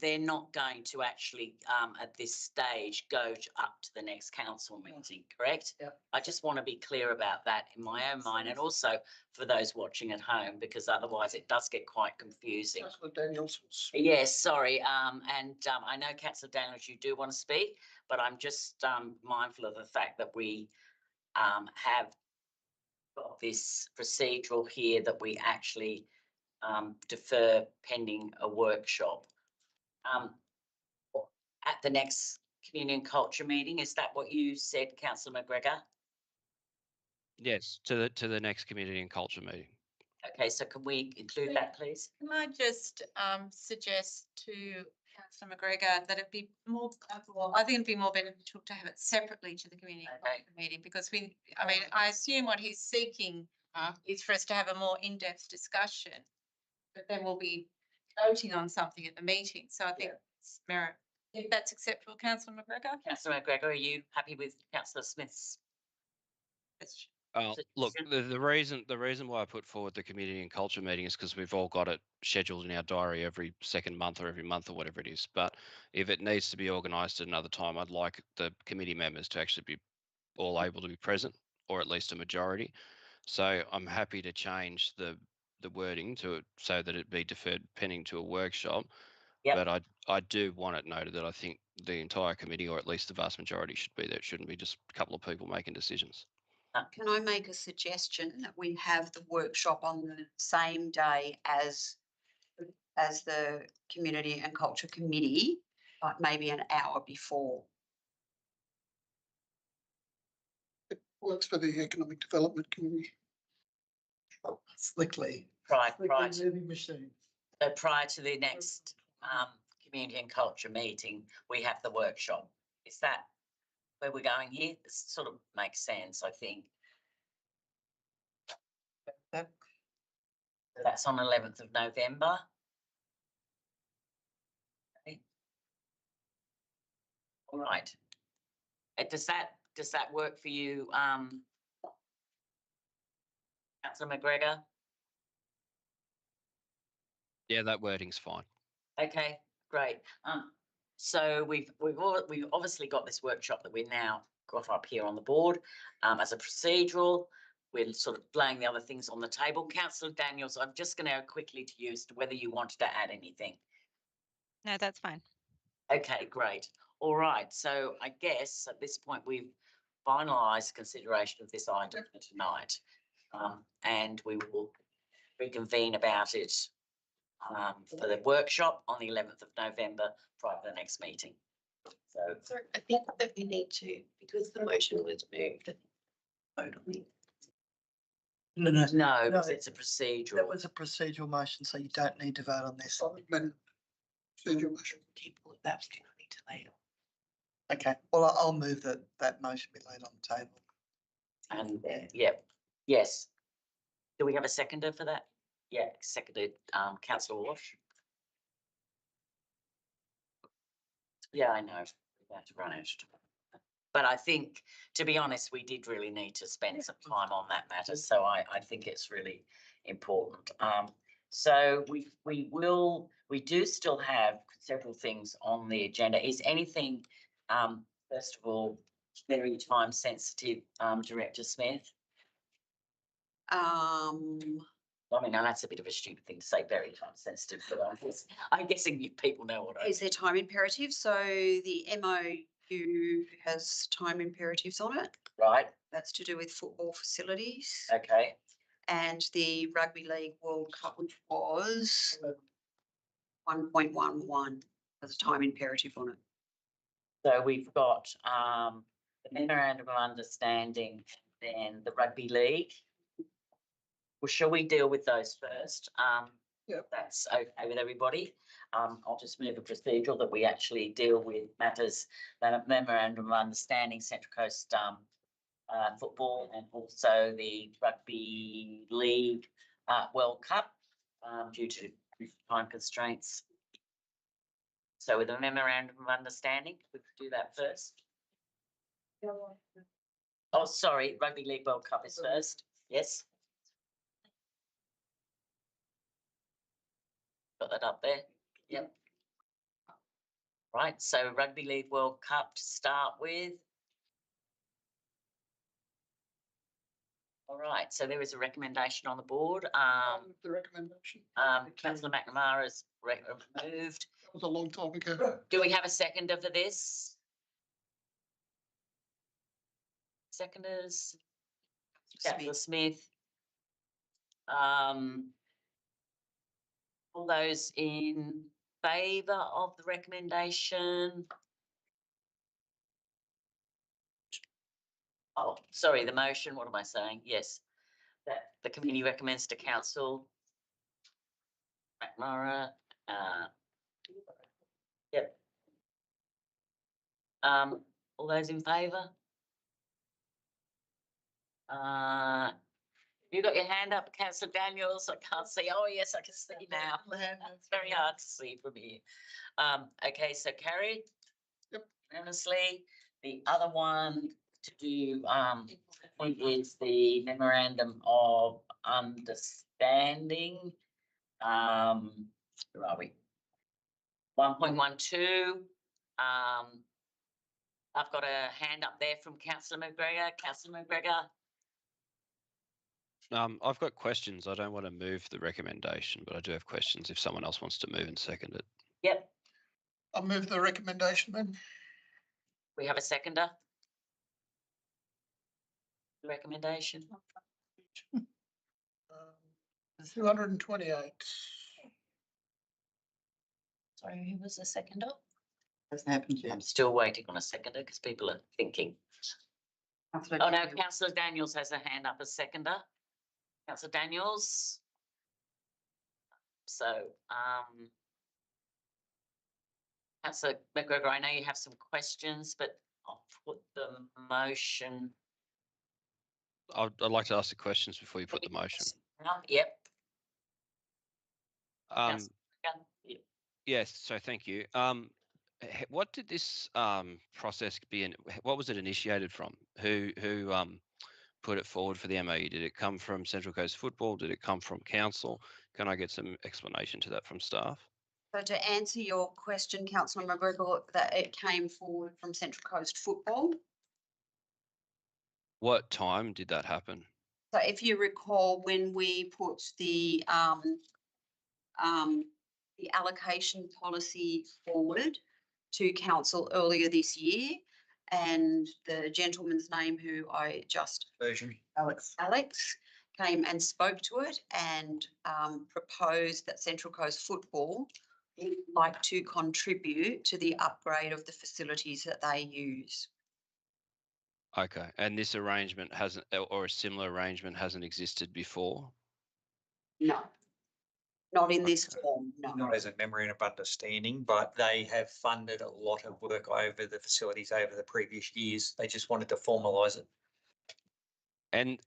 they're not going to actually, at this stage, go up to the next council meeting, correct? Yeah. I just want to be clear about that in my own mind, and also for those watching at home, because otherwise it does get quite confusing. Councillor Daniels. Yes, sorry. I know, Councillor Daniels, you do want to speak, but I'm just mindful of the fact that we have got this procedural here that we actually defer pending a workshop. At the next community and culture meeting, is that what you said, Councillor McGregor? Yes, to the next community and culture meeting. Okay, so can we include that, please? Can I just suggest to Councillor McGregor that it'd be more, well, I think it'd be more beneficial to have it separately to the community meeting, because I assume what he's seeking is for us to have a more in-depth discussion, but then we'll be voting on something at the meeting. So I think it's merit. If that's acceptable, Councillor McGregor? Councillor McGregor, are you happy with Councillor Smith's? Look, the reason why I put forward the community and culture meeting is because we've all got it scheduled in our diary every second month or every month or whatever it is. But if it needs to be organised at another time, I'd like the committee members to actually be all able to be present, or at least a majority. So I'm happy to change the wording to so that it be deferred pending to a workshop. Yep. But I do want it noted that I think the entire committee, or at least the vast majority, should be there. It shouldn't be just a couple of people making decisions. Can I make a suggestion that we have the workshop on the same day as as the Community and Culture Committee, like maybe an hour before. It works for the Economic Development Committee. Slickly. Prior Moving machine. to the next community and culture meeting, we have the workshop. Is that where we're going here? This sort of makes sense, I think. That's on 11th of November. Okay. All right. Does that work for you, Councillor McGregor? Yeah, that wording's fine. Okay, great. So we've obviously got this workshop that we're now got up here on the board as a procedural. We're sort of laying the other things on the table. Councillor Daniels, I'm just going to quickly to you as to whether you wanted to add anything. No, that's fine. Okay, great. All right. So I guess at this point we've finalised consideration of this item for tonight, and we will reconvene about it for the workshop on the 11th of November prior to the next meeting. So I think that we need to, because the motion was moved, vote on it. no, because it's a procedural. That was a procedural motion, so you don't need to vote on this. Procedural motion. People that's going to need to later. Okay, well, I'll move that motion be laid on the table. And yes. Do we have a seconder for that? Yeah, seconded, Councillor Walsh. Yeah, I know, we're about to run out. But I think, to be honest, we did really need to spend some time on that matter, so I think it's really important. So we do still have several things on the agenda. Is anything, first of all, very time sensitive, Director Smith? I mean, now that's a bit of a stupid thing to say, very time sensitive, but I'm guessing you people know what I Is there time imperative? So the MOU has time imperatives on it. Right, That's to do with football facilities. okay, And the Rugby League World Cup, which was 1.11, has a time imperative on it. so we've got the memorandum of understanding, then the Rugby League. Well, shall we deal with those first? Yep. That's okay with everybody. I'll just move a procedural that we actually deal with matters, memorandum of understanding, Central Coast football, and also the Rugby League World Cup due to time constraints. So with a memorandum of understanding, we could do that first. Oh, sorry, Rugby League World Cup is first. Yes. Got that up there? Yep. Right, so Rugby League World Cup to start with. All right, so there is a recommendation on the board. The recommendation. Councillor McNamara has moved. That was a long time ago. Do we have a seconder for this? Seconders? Councillor Smith. All those in favour of the recommendation? Oh, sorry, the motion, what am I saying? Yes, that the committee recommends to council. McNamara, yep. All those in favour? You got your hand up, Councillor Daniels? I can't see. Oh, yes, I can see now. It's very hard to see from here. Okay, so carried. Yep. Unanimously. The other one to do is the memorandum of understanding. Where are we? 1.12. I've got a hand up there from Councillor McGregor. Councillor McGregor. I've got questions. I don't want to move the recommendation, but I do have questions if someone else wants to move and second it. Yep. I'll move the recommendation then. We have a seconder. The recommendation. 228. Sorry, who was the seconder? Hasn't happened I'm yet. still waiting on a seconder because people are thinking. Councillor Oh no, Daniels. councillor Daniels has a hand up as seconder. Councillor Daniels. So, Councillor McGregor, I know you have some questions, but I'll put the motion. I'd like to ask the questions before you put the motion. Yep. Um, Yep. yes, so thank you. What did this process be in? What was it initiated from? Who put it forward for the MOU? Did it come from Central Coast Football? Did it come from council? Can I get some explanation to that from staff? So to answer your question, Councillor McGregor, that it came forward from Central Coast Football. What time did that happen? So if you recall, when we put the allocation policy forward to council earlier this year, and the gentleman's name who I just Alex came and spoke to it and proposed that Central Coast Football would like to contribute to the upgrade of the facilities that they use. Okay, and this arrangement hasn't, or a similar arrangement hasn't existed before? No, not in this form, no. Not as a memorandum of understanding, but they have funded a lot of work over the facilities over the previous years. They just wanted to formalise it. And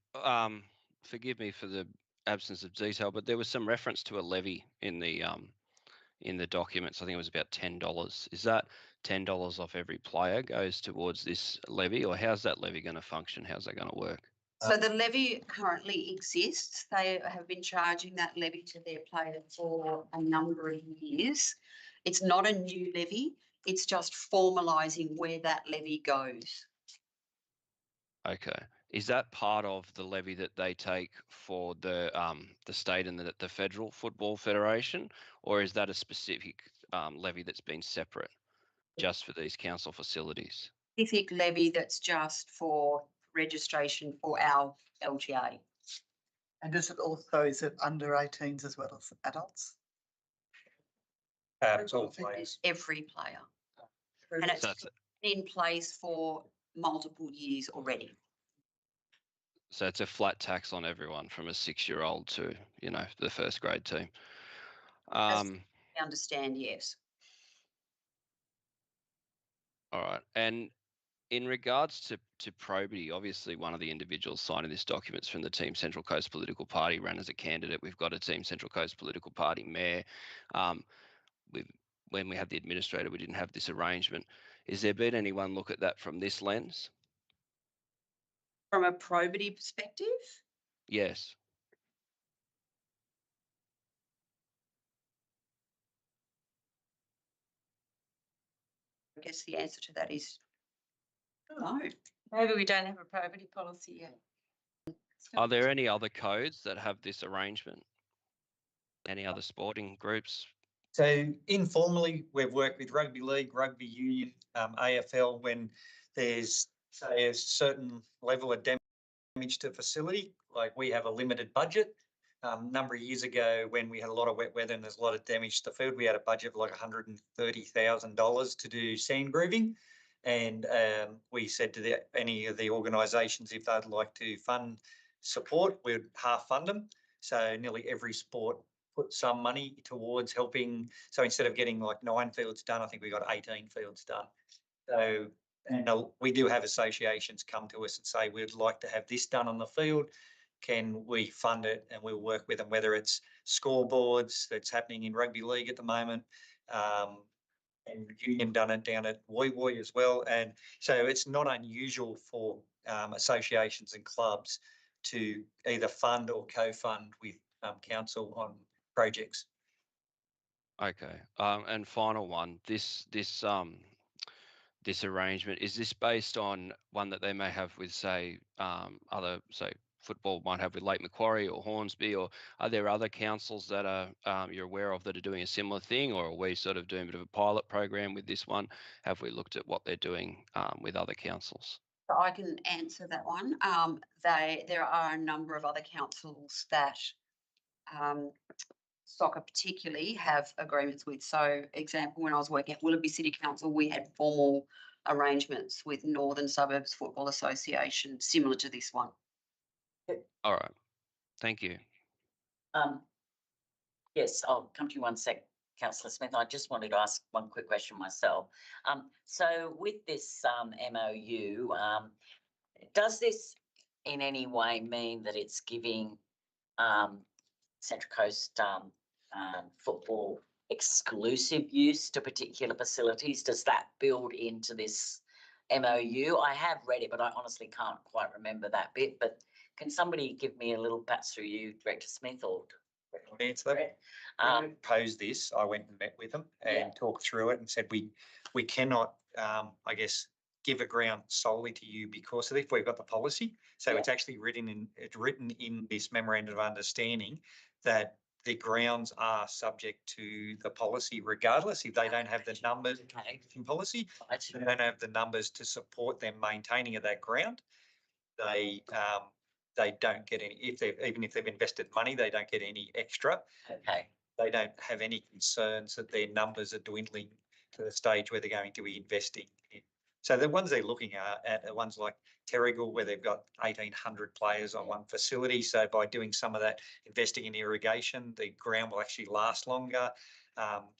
forgive me for the absence of detail, but there was some reference to a levy in the documents. I think it was about $10. Is that $10 off every player goes towards this levy, or how's that levy going to function? How's that going to work? So the levy currently exists. They have been charging that levy to their players for a number of years. It's not a new levy. It's just formalising where that levy goes. Okay. Is that part of the levy that they take for the state and the Federal Football Federation, or is that a specific levy that's been separate just for these council facilities? Specific levy that's just for registration for our LGA. And is it under 18s as well as adults? It's all players. Every player. And it's in place for multiple years already. So it's a flat tax on everyone from a 6-year-old to, the first grade team. I understand, yes. All right. And in regards to probity, obviously one of the individuals signing this document is from the Team Central Coast Political Party, ran as a candidate. We've got a Team Central Coast Political Party mayor. When we had the administrator, we didn't have this arrangement. Has there been anyone look at that from this lens? From a probity perspective? Yes. I guess the answer to that is no. Maybe we don't have a probity policy yet. Are there any other codes that have this arrangement? Any other sporting groups? So informally, we've worked with rugby league, rugby union, AFL when there's, say, a certain level of damage to facility, like we have a limited budget. A number of years ago, when we had a lot of wet weather and there's a lot of damage to the field, we had a budget of like $130,000 to do sand grooving. And we said to any of the organisations, if they'd like to fund support, we'd half fund them. So nearly every sport put some money towards helping. So instead of getting like 9 fields done, I think we got 18 fields done. So we do have associations come to us and say, we'd like to have this done on the field. Can we fund it? And we'll work with them, whether it's scoreboards that's happening in rugby league at the moment. And Union done it down at Woy as well. And so it's not unusual for associations and clubs to either fund or co-fund with council on projects. Okay. And final one, this arrangement, is this based on one that they may have with, say, football might have with Lake Macquarie or Hornsby, or are there other councils that are you're aware of that are doing a similar thing, or are we sort of doing a bit of a pilot program with this one? Have we looked at what they're doing with other councils? I can answer that one. There are a number of other councils that soccer particularly have agreements with. So example, when I was working at Willoughby City Council, we had formal arrangements with Northern Suburbs Football Association, similar to this one. All right. Thank you. Yes, I'll come to you one sec, Councillor Smith. I just wanted to ask one quick question myself. So with this MOU, does this in any way mean that it's giving Central Coast football exclusive use to particular facilities? Does that build into this MOU? I have read it, but I honestly can't quite remember that bit. But can somebody give me a little perhaps through you, Director Smith, or I'll answer that. When I proposed this, I went and met with them and talked through it and said we cannot, I guess, give a ground solely to you because of this. We've got the policy, so it's actually written in this memorandum of understanding that the grounds are subject to the policy regardless. If they don't have the numbers in policy, they don't have the numbers to support them maintaining of that ground. They don't get any, even if they've invested money, they don't get any extra. Okay. They don't have any concerns that their numbers are dwindling to the stage where they're going to be investing in. So the ones they're looking at are ones like Terrigal, where they've got 1,800 players on one facility. So by doing some of that investing in irrigation, the ground will actually last longer.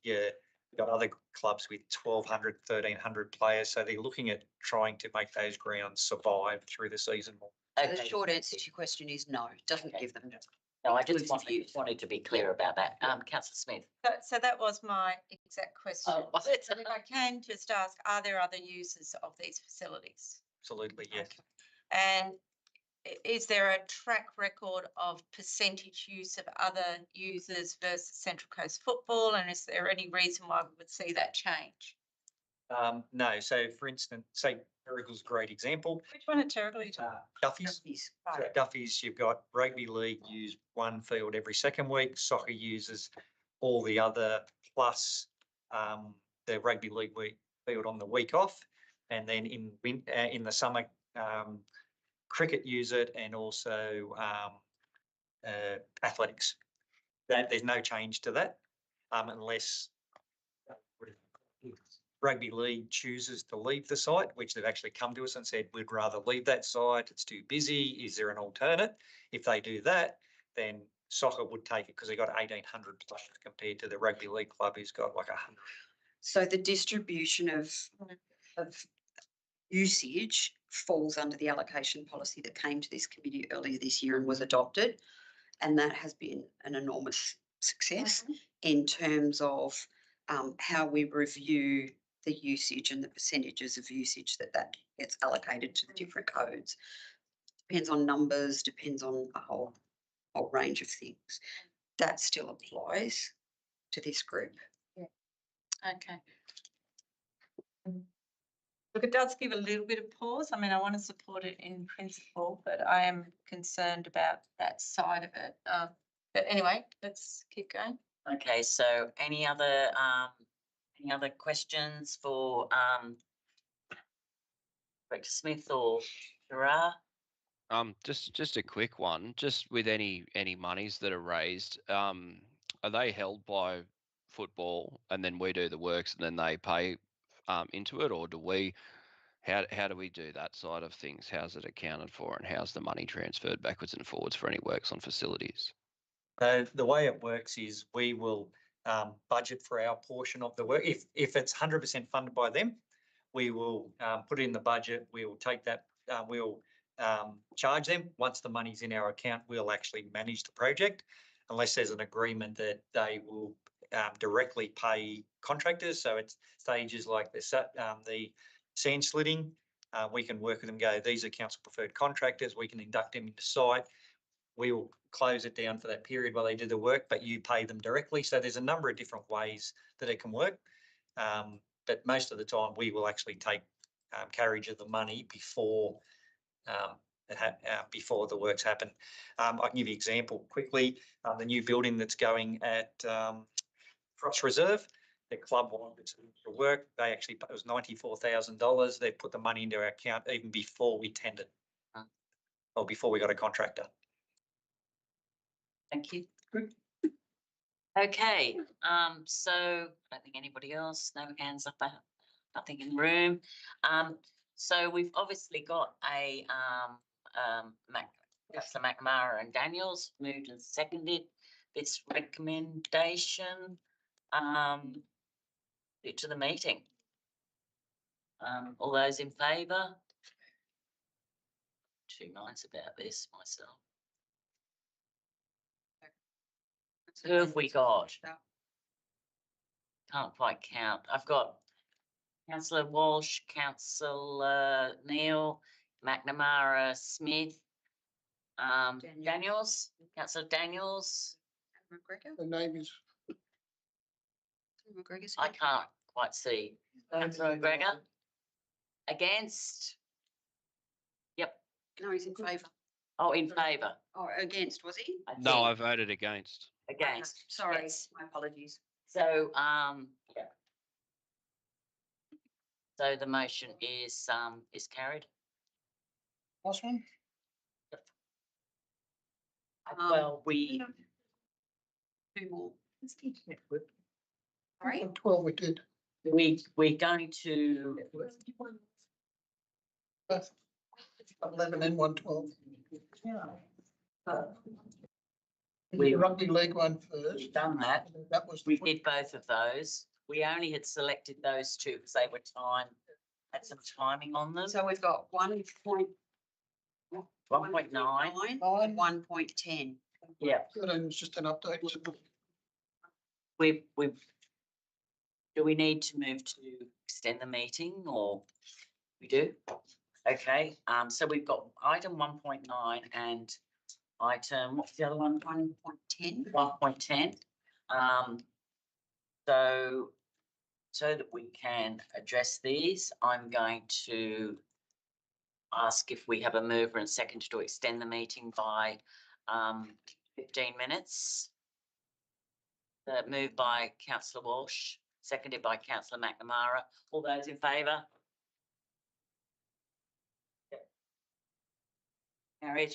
You've got other clubs with 1,200, 1,300 players. So they're looking at trying to make those grounds survive through the season more. So the short answer to your question is no, it doesn't give them. No, I just wanted to be clear about that. Councillor Smith. So that was my exact question. Oh, was it? So if I can just ask, are there other uses of these facilities? Absolutely, yes. And is there a track record of percentage use of other users versus Central Coast Football? And is there any reason why we would see that change? No. So for instance, say Terrigal's a great example. Which one at Terrigal? Duffy's. So at Duffy's, you've got rugby league use one field every second week. Soccer uses all the other plus the rugby league field on the week off, and then in the summer, cricket use it, and also athletics. There's no change to that, unless rugby league chooses to leave the site, which they've actually come to us and said, we'd rather leave that site, it's too busy, is there an alternate? If they do that, then soccer would take it because they've got 1,800 players compared to the rugby league club who's got like 100. So the distribution of usage falls under the allocation policy that came to this committee earlier this year and was adopted. And that has been an enormous success in terms of how we review the usage and the percentages of usage that gets allocated to the different codes. Depends on numbers, depends on a whole range of things. That still applies to this group. Yeah. Okay. Look, it does give a little bit of pause. I mean, I want to support it in principle, but I am concerned about that side of it. But anyway, let's keep going. Okay, so any other questions for Director Smith or Gerard? Just a quick one. Just with any monies that are raised, are they held by football and then we do the works and then they pay into it, or do we? How do we do that side of things? How's it accounted for, and how's the money transferred backwards and forwards for any works on facilities? The way it works is we will budget for our portion of the work. If it's 100% funded by them, we will put it in the budget. We will take that. We'll charge them. Once the money's in our account, we'll actually manage the project, unless there's an agreement that they will directly pay contractors. So it's stages like the sand slitting. We can work with them. Go. These are council preferred contractors. We can induct them into site. We will close it down for that period while they do the work, but you pay them directly. So there's a number of different ways that it can work. But most of the time we will actually take carriage of the money before the works happen. I can give you an example quickly. The new building that's going at Frost Reserve, the club wanted to work. They actually, it was $94,000. They put the money into our account even before we tendered or before we got a contractor. Thank you. Okay, so I don't think anybody else, no hands up, nothing in the room. So we've obviously got a, Councillor McNamara and Daniels moved and seconded this recommendation, to the meeting. All those in favour? Too nice about this myself. Who have we got? Can't quite count. I've got Councillor Walsh, Councillor Neil, McNamara, Smith, Daniels, Councillor Daniels. McGregor? The name is, McGregor's I can't quite see. Councillor McGregor? Against? Yep. No, he's in favour. Oh, in favour. Oh, against, was he? No, I voted against. Against. Sorry, Yes. my apologies. So, yeah. So the motion is carried. last one? Well, we, Two more. Right. 12 we did. we're going to, 11 and 112. We- Rugby league one first. we've done that. That was. We did both of those. We only had selected those two because they were had some timing on them. So we've got 1.9, 1.9. 1.10. Yeah, It was just an update. we've, do we need to move to extend the meeting or we do? Okay, so we've got item 1.9 and item, what's the other one? 1.10. 1.10. So that we can address these, I'm going to ask if we have a mover and second to extend the meeting by 15 minutes. Moved by Councillor Walsh, seconded by Councillor McNamara. All those in favour? Carried.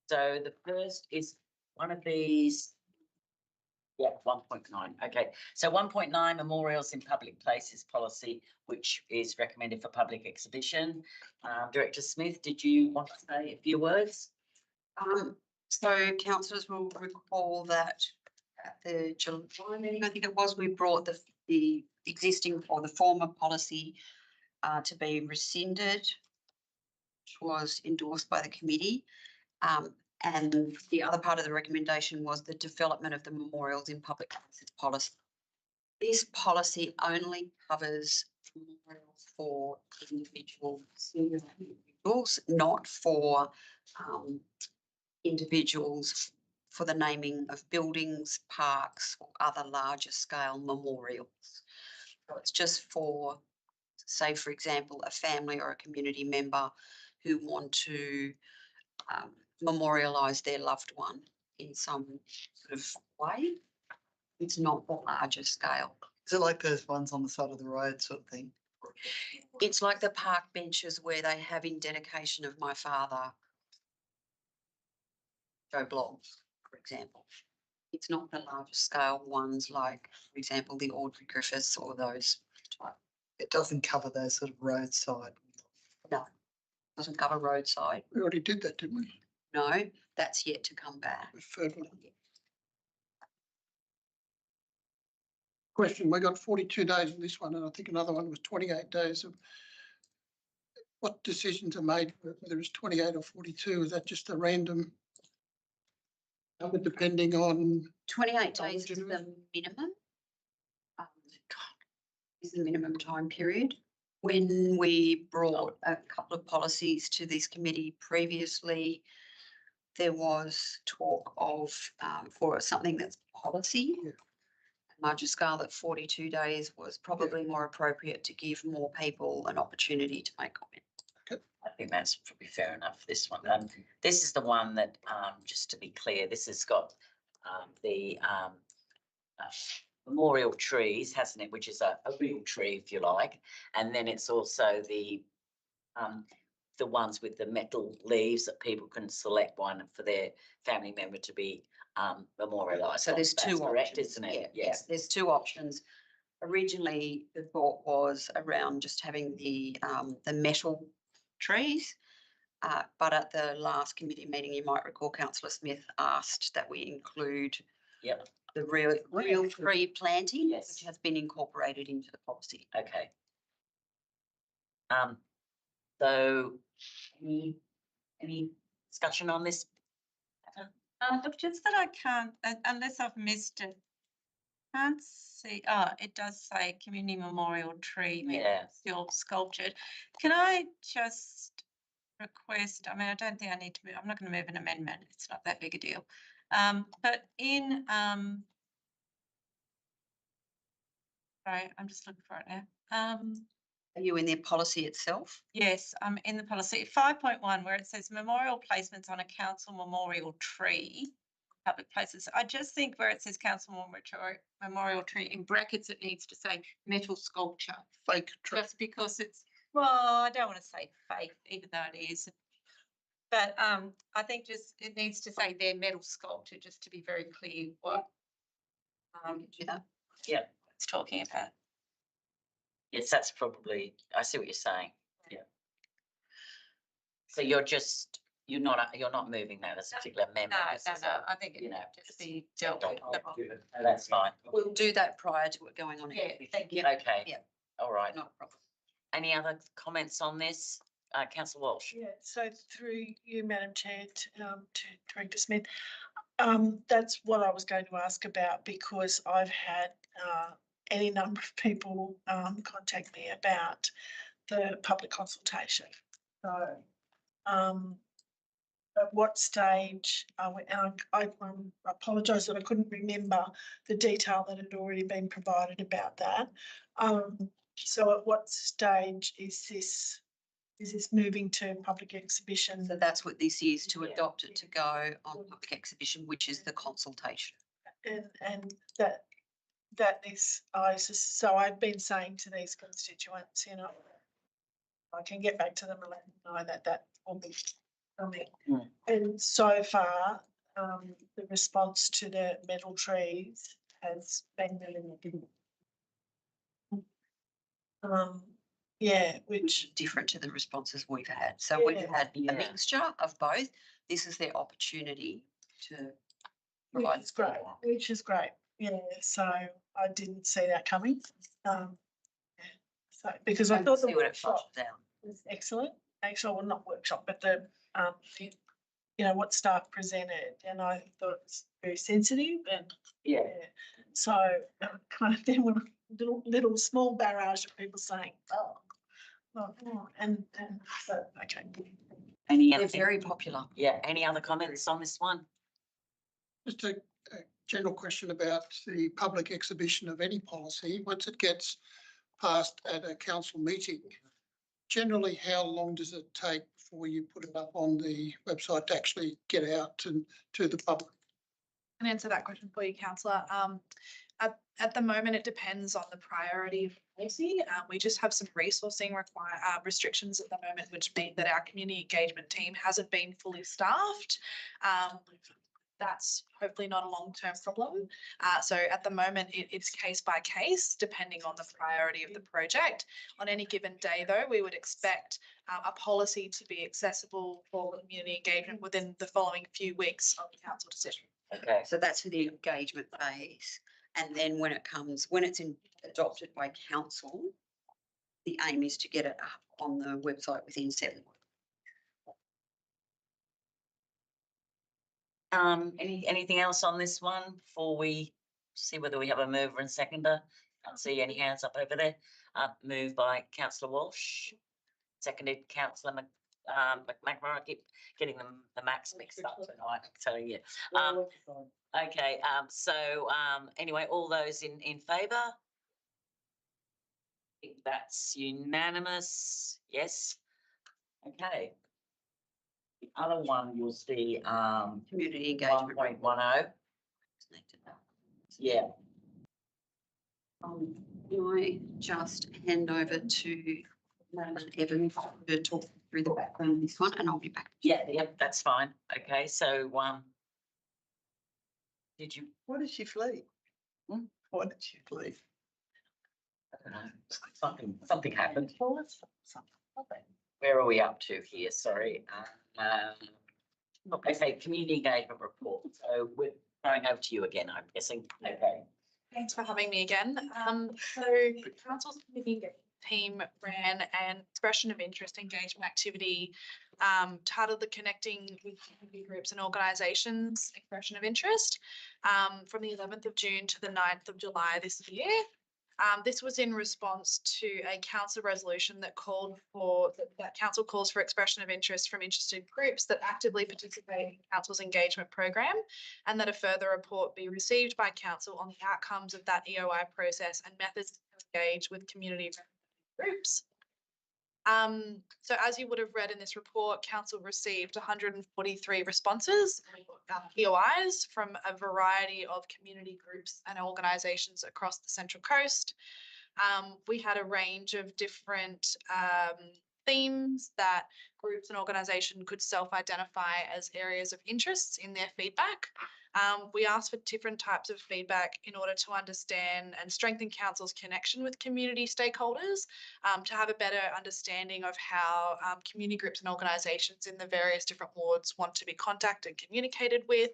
So the first is one of these. Yeah, 1.9. Okay, so 1.9 memorials in public places policy, which is recommended for public exhibition. Director Smith, did you want to say a few words? So councillors will recall that at the July meeting, I think it was, we brought the existing or the former policy to be rescinded, which was endorsed by the committee. And the other part of the recommendation was the development of the memorials in public places policy. This policy only covers memorials for individuals, not for individuals for the naming of buildings, parks, or other larger scale memorials. So it's just for, say, for example, a family or a community member who want to memorialise their loved one in some sort of way. It's not the larger scale. Is it like those ones on the side of the road sort of thing? It's like the park benches where they have in dedication of my father, Joe Bloggs, for example. It's not the larger scale ones like, for example, the Audrey Griffiths or those type. It doesn't cover those sort of roadside. No, doesn't cover roadside. We already did that, didn't we? No, that's yet to come back. Further. Question, we got 42 days in this one, and I think another one was 28 days of what decisions are made, whether it's 28 or 42, is that just a random number depending on? 28 days is the minimum. Is the minimum time period. When we brought a couple of policies to this committee previously, there was talk of for something that's policy, larger scale, that 42 days was probably more appropriate to give more people an opportunity to make comment. I think that's probably fair enough, this one. This is the one that, just to be clear, this has got the memorial trees, hasn't it, which is a real tree, if you like. And then it's also the ones with the metal leaves that people can select one for their family member to be memorialised. So there's two correct, options, isn't it? yeah, yes, there's two options. Originally, the thought was around just having the metal trees. But at the last committee meeting, you might recall Councillor Smith asked that we include Yep. the real tree planting, Yes. which has been incorporated into the policy. Okay. So any discussion on this? Look, just that I can't, unless I've missed it. Can't see, it does say community memorial tree. Yeah. Still sculptured. Can I just request, I mean, I don't think I need to move, I'm not going to move an amendment. It's not that big a deal. But in, sorry, I'm just looking for it now. Are you in the policy itself? Yes, I'm in the policy 5.1 where it says memorial placements on a council memorial tree, public places. I just think where it says council memorial tree in brackets, it needs to say metal sculpture. Fake tree. Just because it's, well, I don't want to say fake, even though it is. But I think just it needs to say their metal sculpture, just to be very clear what it's talking about. Yes, that's probably, I see what you're saying. Yeah. So you're not moving that as a particular amendment. No, I think it just be dealt with. No, that's fine. We'll do that prior to it going on. Yeah, thank you. Okay. Yeah. All right. Not a problem. Any other comments on this? Councillor Walsh. Yeah, so through you, Madam Chair, to Director Smith, that's what I was going to ask about, because I've had any number of people contact me about the public consultation. So at what stage are we, and I apologise that I couldn't remember the detail that had already been provided about that. So at what stage is this moving to public exhibition? So that's what this is, to adopt it to go on public exhibition, which is the consultation. And that is, so I've been saying to these constituents, you know, I can get back to them and let them know that will be coming. And so far, the response to the metal trees has been really negative. Yeah, which different to the responses we've had. So we've had a mixture of both. This is their opportunity to provide. Which is great. Yeah, so I didn't see that coming. So because I thought the workshop was excellent. Actually, well, not workshop, but the you know, what staff presented, and I thought it was very sensitive and so kind of then when little small barrage of people saying, and so okay. They're very popular. Yeah. Any other comments on this one? Just a general question about the public exhibition of any policy. Once it gets passed at a council meeting, generally how long does it take before you put it up on the website to actually get out and to the public? I can answer that question for you, councillor. At the moment, it depends on the priority of policy. We just have some resourcing restrictions at the moment, which mean that our community engagement team hasn't been fully staffed. That's hopefully not a long-term problem. So at the moment, it's case by case, depending on the priority of the project. On any given day, though, we would expect a policy to be accessible for community engagement within the following few weeks of the council decision. Okay. So that's for the engagement phase. And then when it's adopted by council, the aim is to get it up on the website within 7 weeks. Anything else on this one before we see whether we have a mover and seconder? Can't see any hands up over there. Moved by Councillor Walsh, seconded Councillor McMahon. I keep getting the Macs mixed up tonight, I'm telling you. Okay, so anyway, all those in favour? I think that's unanimous. Yes. Okay. The other one you'll see Community engagement. 1.10. Yeah. Can I just hand over to Madam Evans to talk through the background of this one, and I'll be back. Yeah, that's fine. Okay, so Did you? Why did she flee? Hmm? Why did she flee? I don't know. Something happened. Where are we up to here? Sorry. Okay, community engagement report. So we're going over to you again, I'm guessing. Okay. Thanks for having me again. So Council's community engagement team ran an expression of interest engagement activity titled the Connecting with Community Groups and Organisations Expression of Interest from the 11th of June to the 9th of July this year. This was in response to a council resolution that council calls for expression of interest from interested groups that actively participate in council's engagement program, and that a further report be received by council on the outcomes of that EOI process and methods to engage with community groups. So as you would have read in this report, council received 143 responses, EOIs, from a variety of community groups and organisations across the Central Coast. We had a range of different themes that groups and organisations could self-identify as areas of interest in their feedback. We asked for different types of feedback in order to understand and strengthen council's connection with community stakeholders, to have a better understanding of how community groups and organisations in the various different wards want to be contacted and communicated with.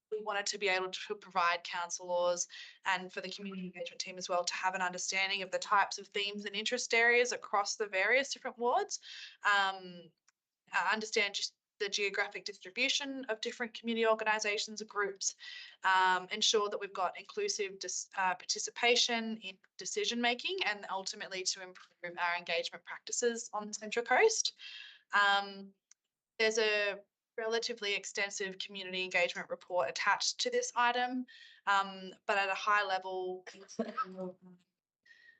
We wanted to be able to provide councillors and for the community engagement team as well to have an understanding of the types of themes and interest areas across the various different wards, understand just the geographic distribution of different community organisations or groups, ensure that we've got inclusive participation in decision making, and ultimately to improve our engagement practices on the Central Coast. There's a relatively extensive community engagement report attached to this item, but at a high level,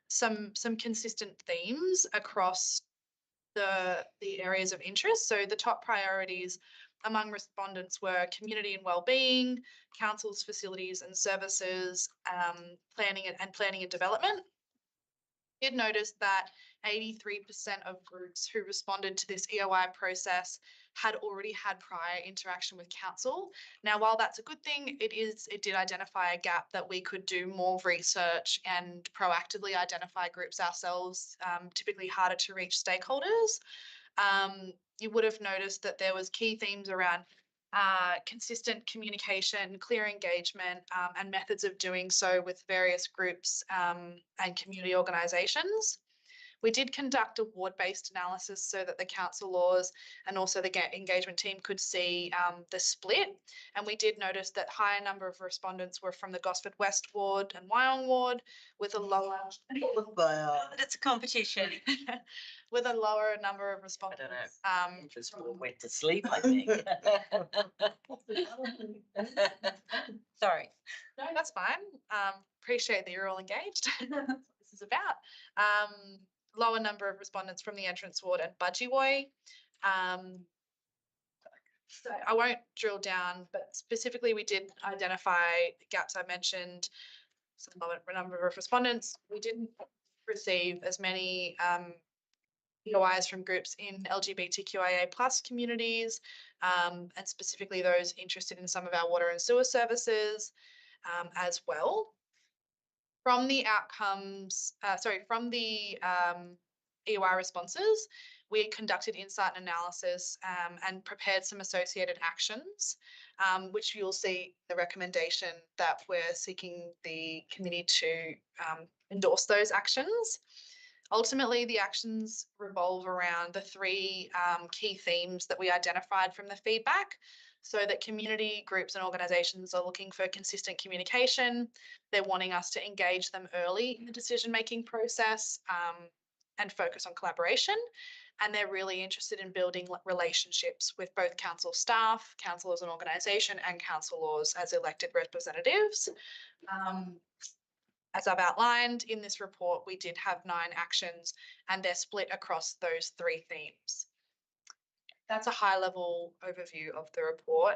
some consistent themes across the areas of interest. So the top priorities among respondents were community and wellbeing, council's facilities and services, planning and development. Did notice that 83% of groups who responded to this EOI process had already had prior interaction with council. Now, while that's a good thing, it did identify a gap that we could do more research and proactively identify groups ourselves, typically harder to reach stakeholders. You would have noticed that there was key themes around consistent communication, clear engagement, and methods of doing so with various groups and community organisations. We did conduct a ward-based analysis so that the council laws and also the engagement team could see the split. And we did notice that higher number of respondents were from the Gosford West ward and Wyong ward, with a lower. It's a competition. With a lower number of respondents. I don't know. Just went to sleep, I think. Sorry. No, that's fine. Appreciate that you're all engaged. That's what this is about. Lower number of respondents from the entrance ward and Budgie. So I won't drill down, but specifically we did identify the gaps I mentioned. So lower number of respondents. We didn't receive as many EOIs from groups in LGBTQIA+ communities, and specifically those interested in some of our water and sewer services as well. From the outcomes, from the EOI responses, we conducted insight and analysis and prepared some associated actions, which you'll see the recommendation that we're seeking the committee to endorse those actions. Ultimately, the actions revolve around the three key themes that we identified from the feedback. So that community groups and organisations are looking for consistent communication. They're wanting us to engage them early in the decision-making process and focus on collaboration. And they're really interested in building relationships with both council staff, council as an organisation, and councillors as elected representatives. As I've outlined in this report, we did have 9 actions and they're split across those 3 themes. That's a high-level overview of the report.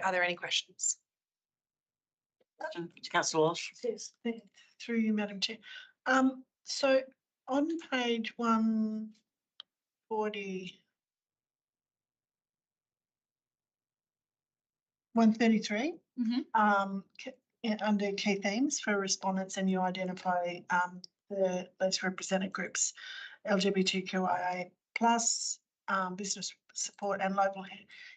Are there any questions? Councillor Walsh. Yes, through you, Madam Chair. So on page 140, 133. Mhm. Under key themes for respondents, and you identify the those represented groups, LGBTQIA plus, business support and local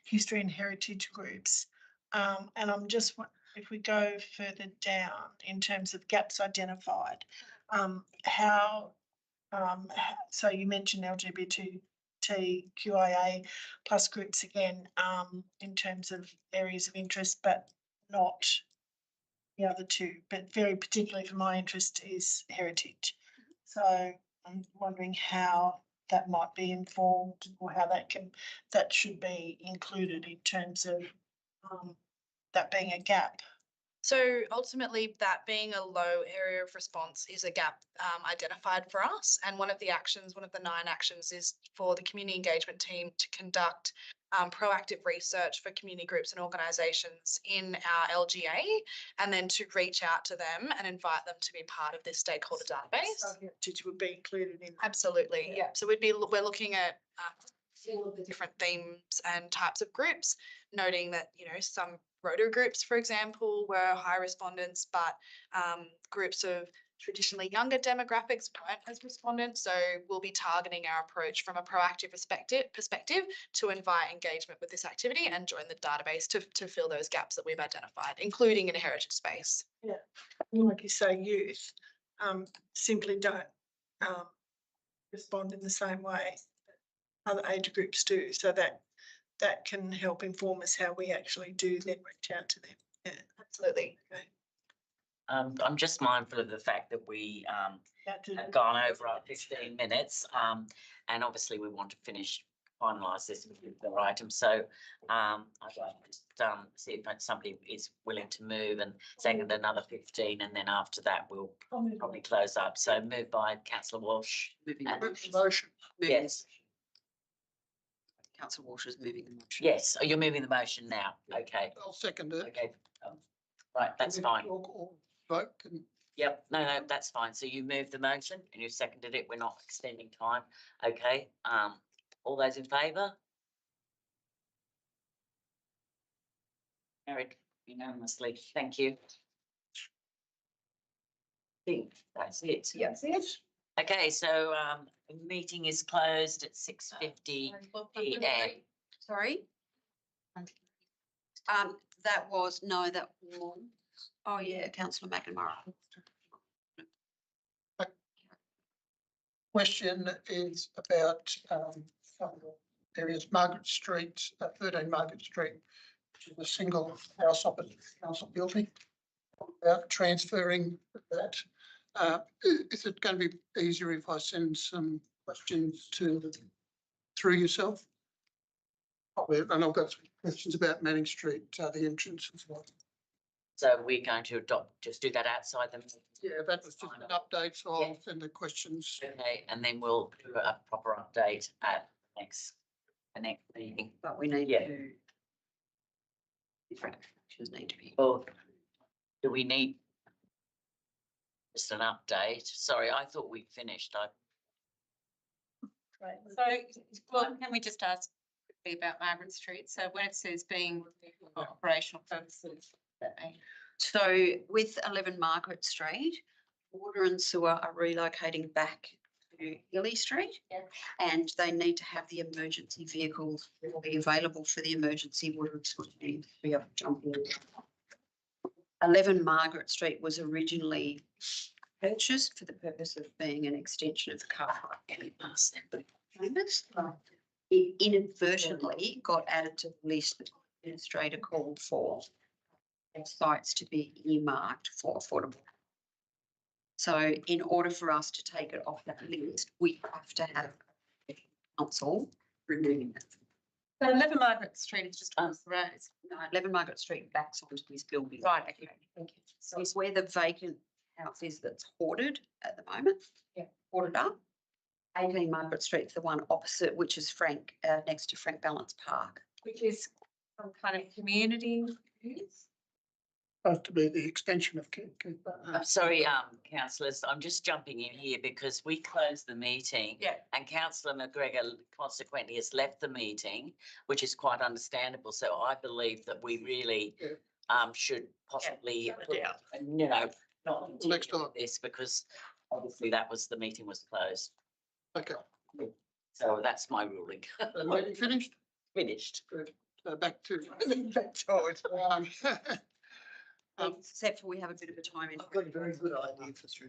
history and heritage groups. And I'm just, if we go further down in terms of gaps identified, how, so you mentioned LGBTQIA plus groups again, in terms of areas of interest, but not the other two, but very particularly for my interest is heritage. So I'm wondering how that might be informed or how that should be included in terms of that being a gap. So ultimately, that being a low area of response is a gap identified for us. And one of the 9 actions is for the community engagement team to conduct proactive research for community groups and organisations in our LGA, and then to reach out to them and invite them to be part of this stakeholder database. So heritage would be included in. Absolutely, yeah. So we're looking at all of the different themes and types of groups, noting that, some Rotary groups, for example, were high respondents, but groups of traditionally younger demographics weren't as respondents. So we'll be targeting our approach from a proactive perspective to invite engagement with this activity and join the database to fill those gaps that we've identified, including in a heritage space. Yeah, like you say, youth simply don't respond in the same way other age groups do. So that can help inform us how we actually do then reach out to them. Yeah, absolutely. Okay. I'm just mindful of the fact that we have gone over our 15 minutes, and obviously we want to finalise this with the items. So I'd like to see if somebody is willing to move and second another 15, and then after that we'll probably close up. So moved by Councillor Walsh. Motion. Yes. Councillor Walsh is moving the motion. Yes. Oh, you're moving the motion now. Okay. I'll second it. Okay. Right. That's fine. Or vote. Yep, no, that's fine. So you moved the motion and you seconded it. We're not extending time. Okay, all those in favour? Carried unanimously. Thank you. I think that's it. Yes, it. Okay, so the meeting is closed at 6:50 PM. Sorry? That was, oh yeah, councillor McNamara. Question is about some of the areas, Margaret Street, 13 Margaret Street, which is a single house opposite the council building. About transferring that. Is it going to be easier if I send some questions through yourself? And I've got some questions about Manning Street, the entrance as well. So we're going to just do that outside the meeting. Yeah, that was just an update, so I'll send the questions. Okay, and then we'll do a proper update at the next meeting. But we need to. Different actions need to be. Well, do we need just an update? Sorry, I thought we'd finished. Right. So, well, can we just ask quickly about Margaret Street? So when it says being for operational purposes, So with 11 Margaret Street, water and sewer are relocating back to Hilly Street, and they need to have the emergency vehicles that will be available for the emergency water and sewer team to be able to jump in. 11 Margaret Street was originally purchased for the purpose of being an extension of the car park and it inadvertently got added to the list that the administrator called for sites to be earmarked for affordable. So in order for us to take it off that list, we have to have council removing it. So 11 Margaret Street is just across the road. No, 11 Margaret Street backs onto this building. Right, okay, thank you. So it's where the vacant house is that's hoarded at the moment. Yeah. Hoarded up. 18 Margaret Street's the one opposite, which is next to Frank Balance Park. Which is some kind of community use? supposed to be the extension of I'm sorry, councillors, I'm just jumping in here because we closed the meeting. Yeah. And councillor McGregor consequently has left the meeting, which is quite understandable. So I believe that we really should possibly, not continue Next time. with this because obviously the meeting was closed. Okay, So that's my ruling. the meeting finished? Finished. Good. Back to. George, Um, Except for we have a bit of a time in. I've got a very good idea for 3.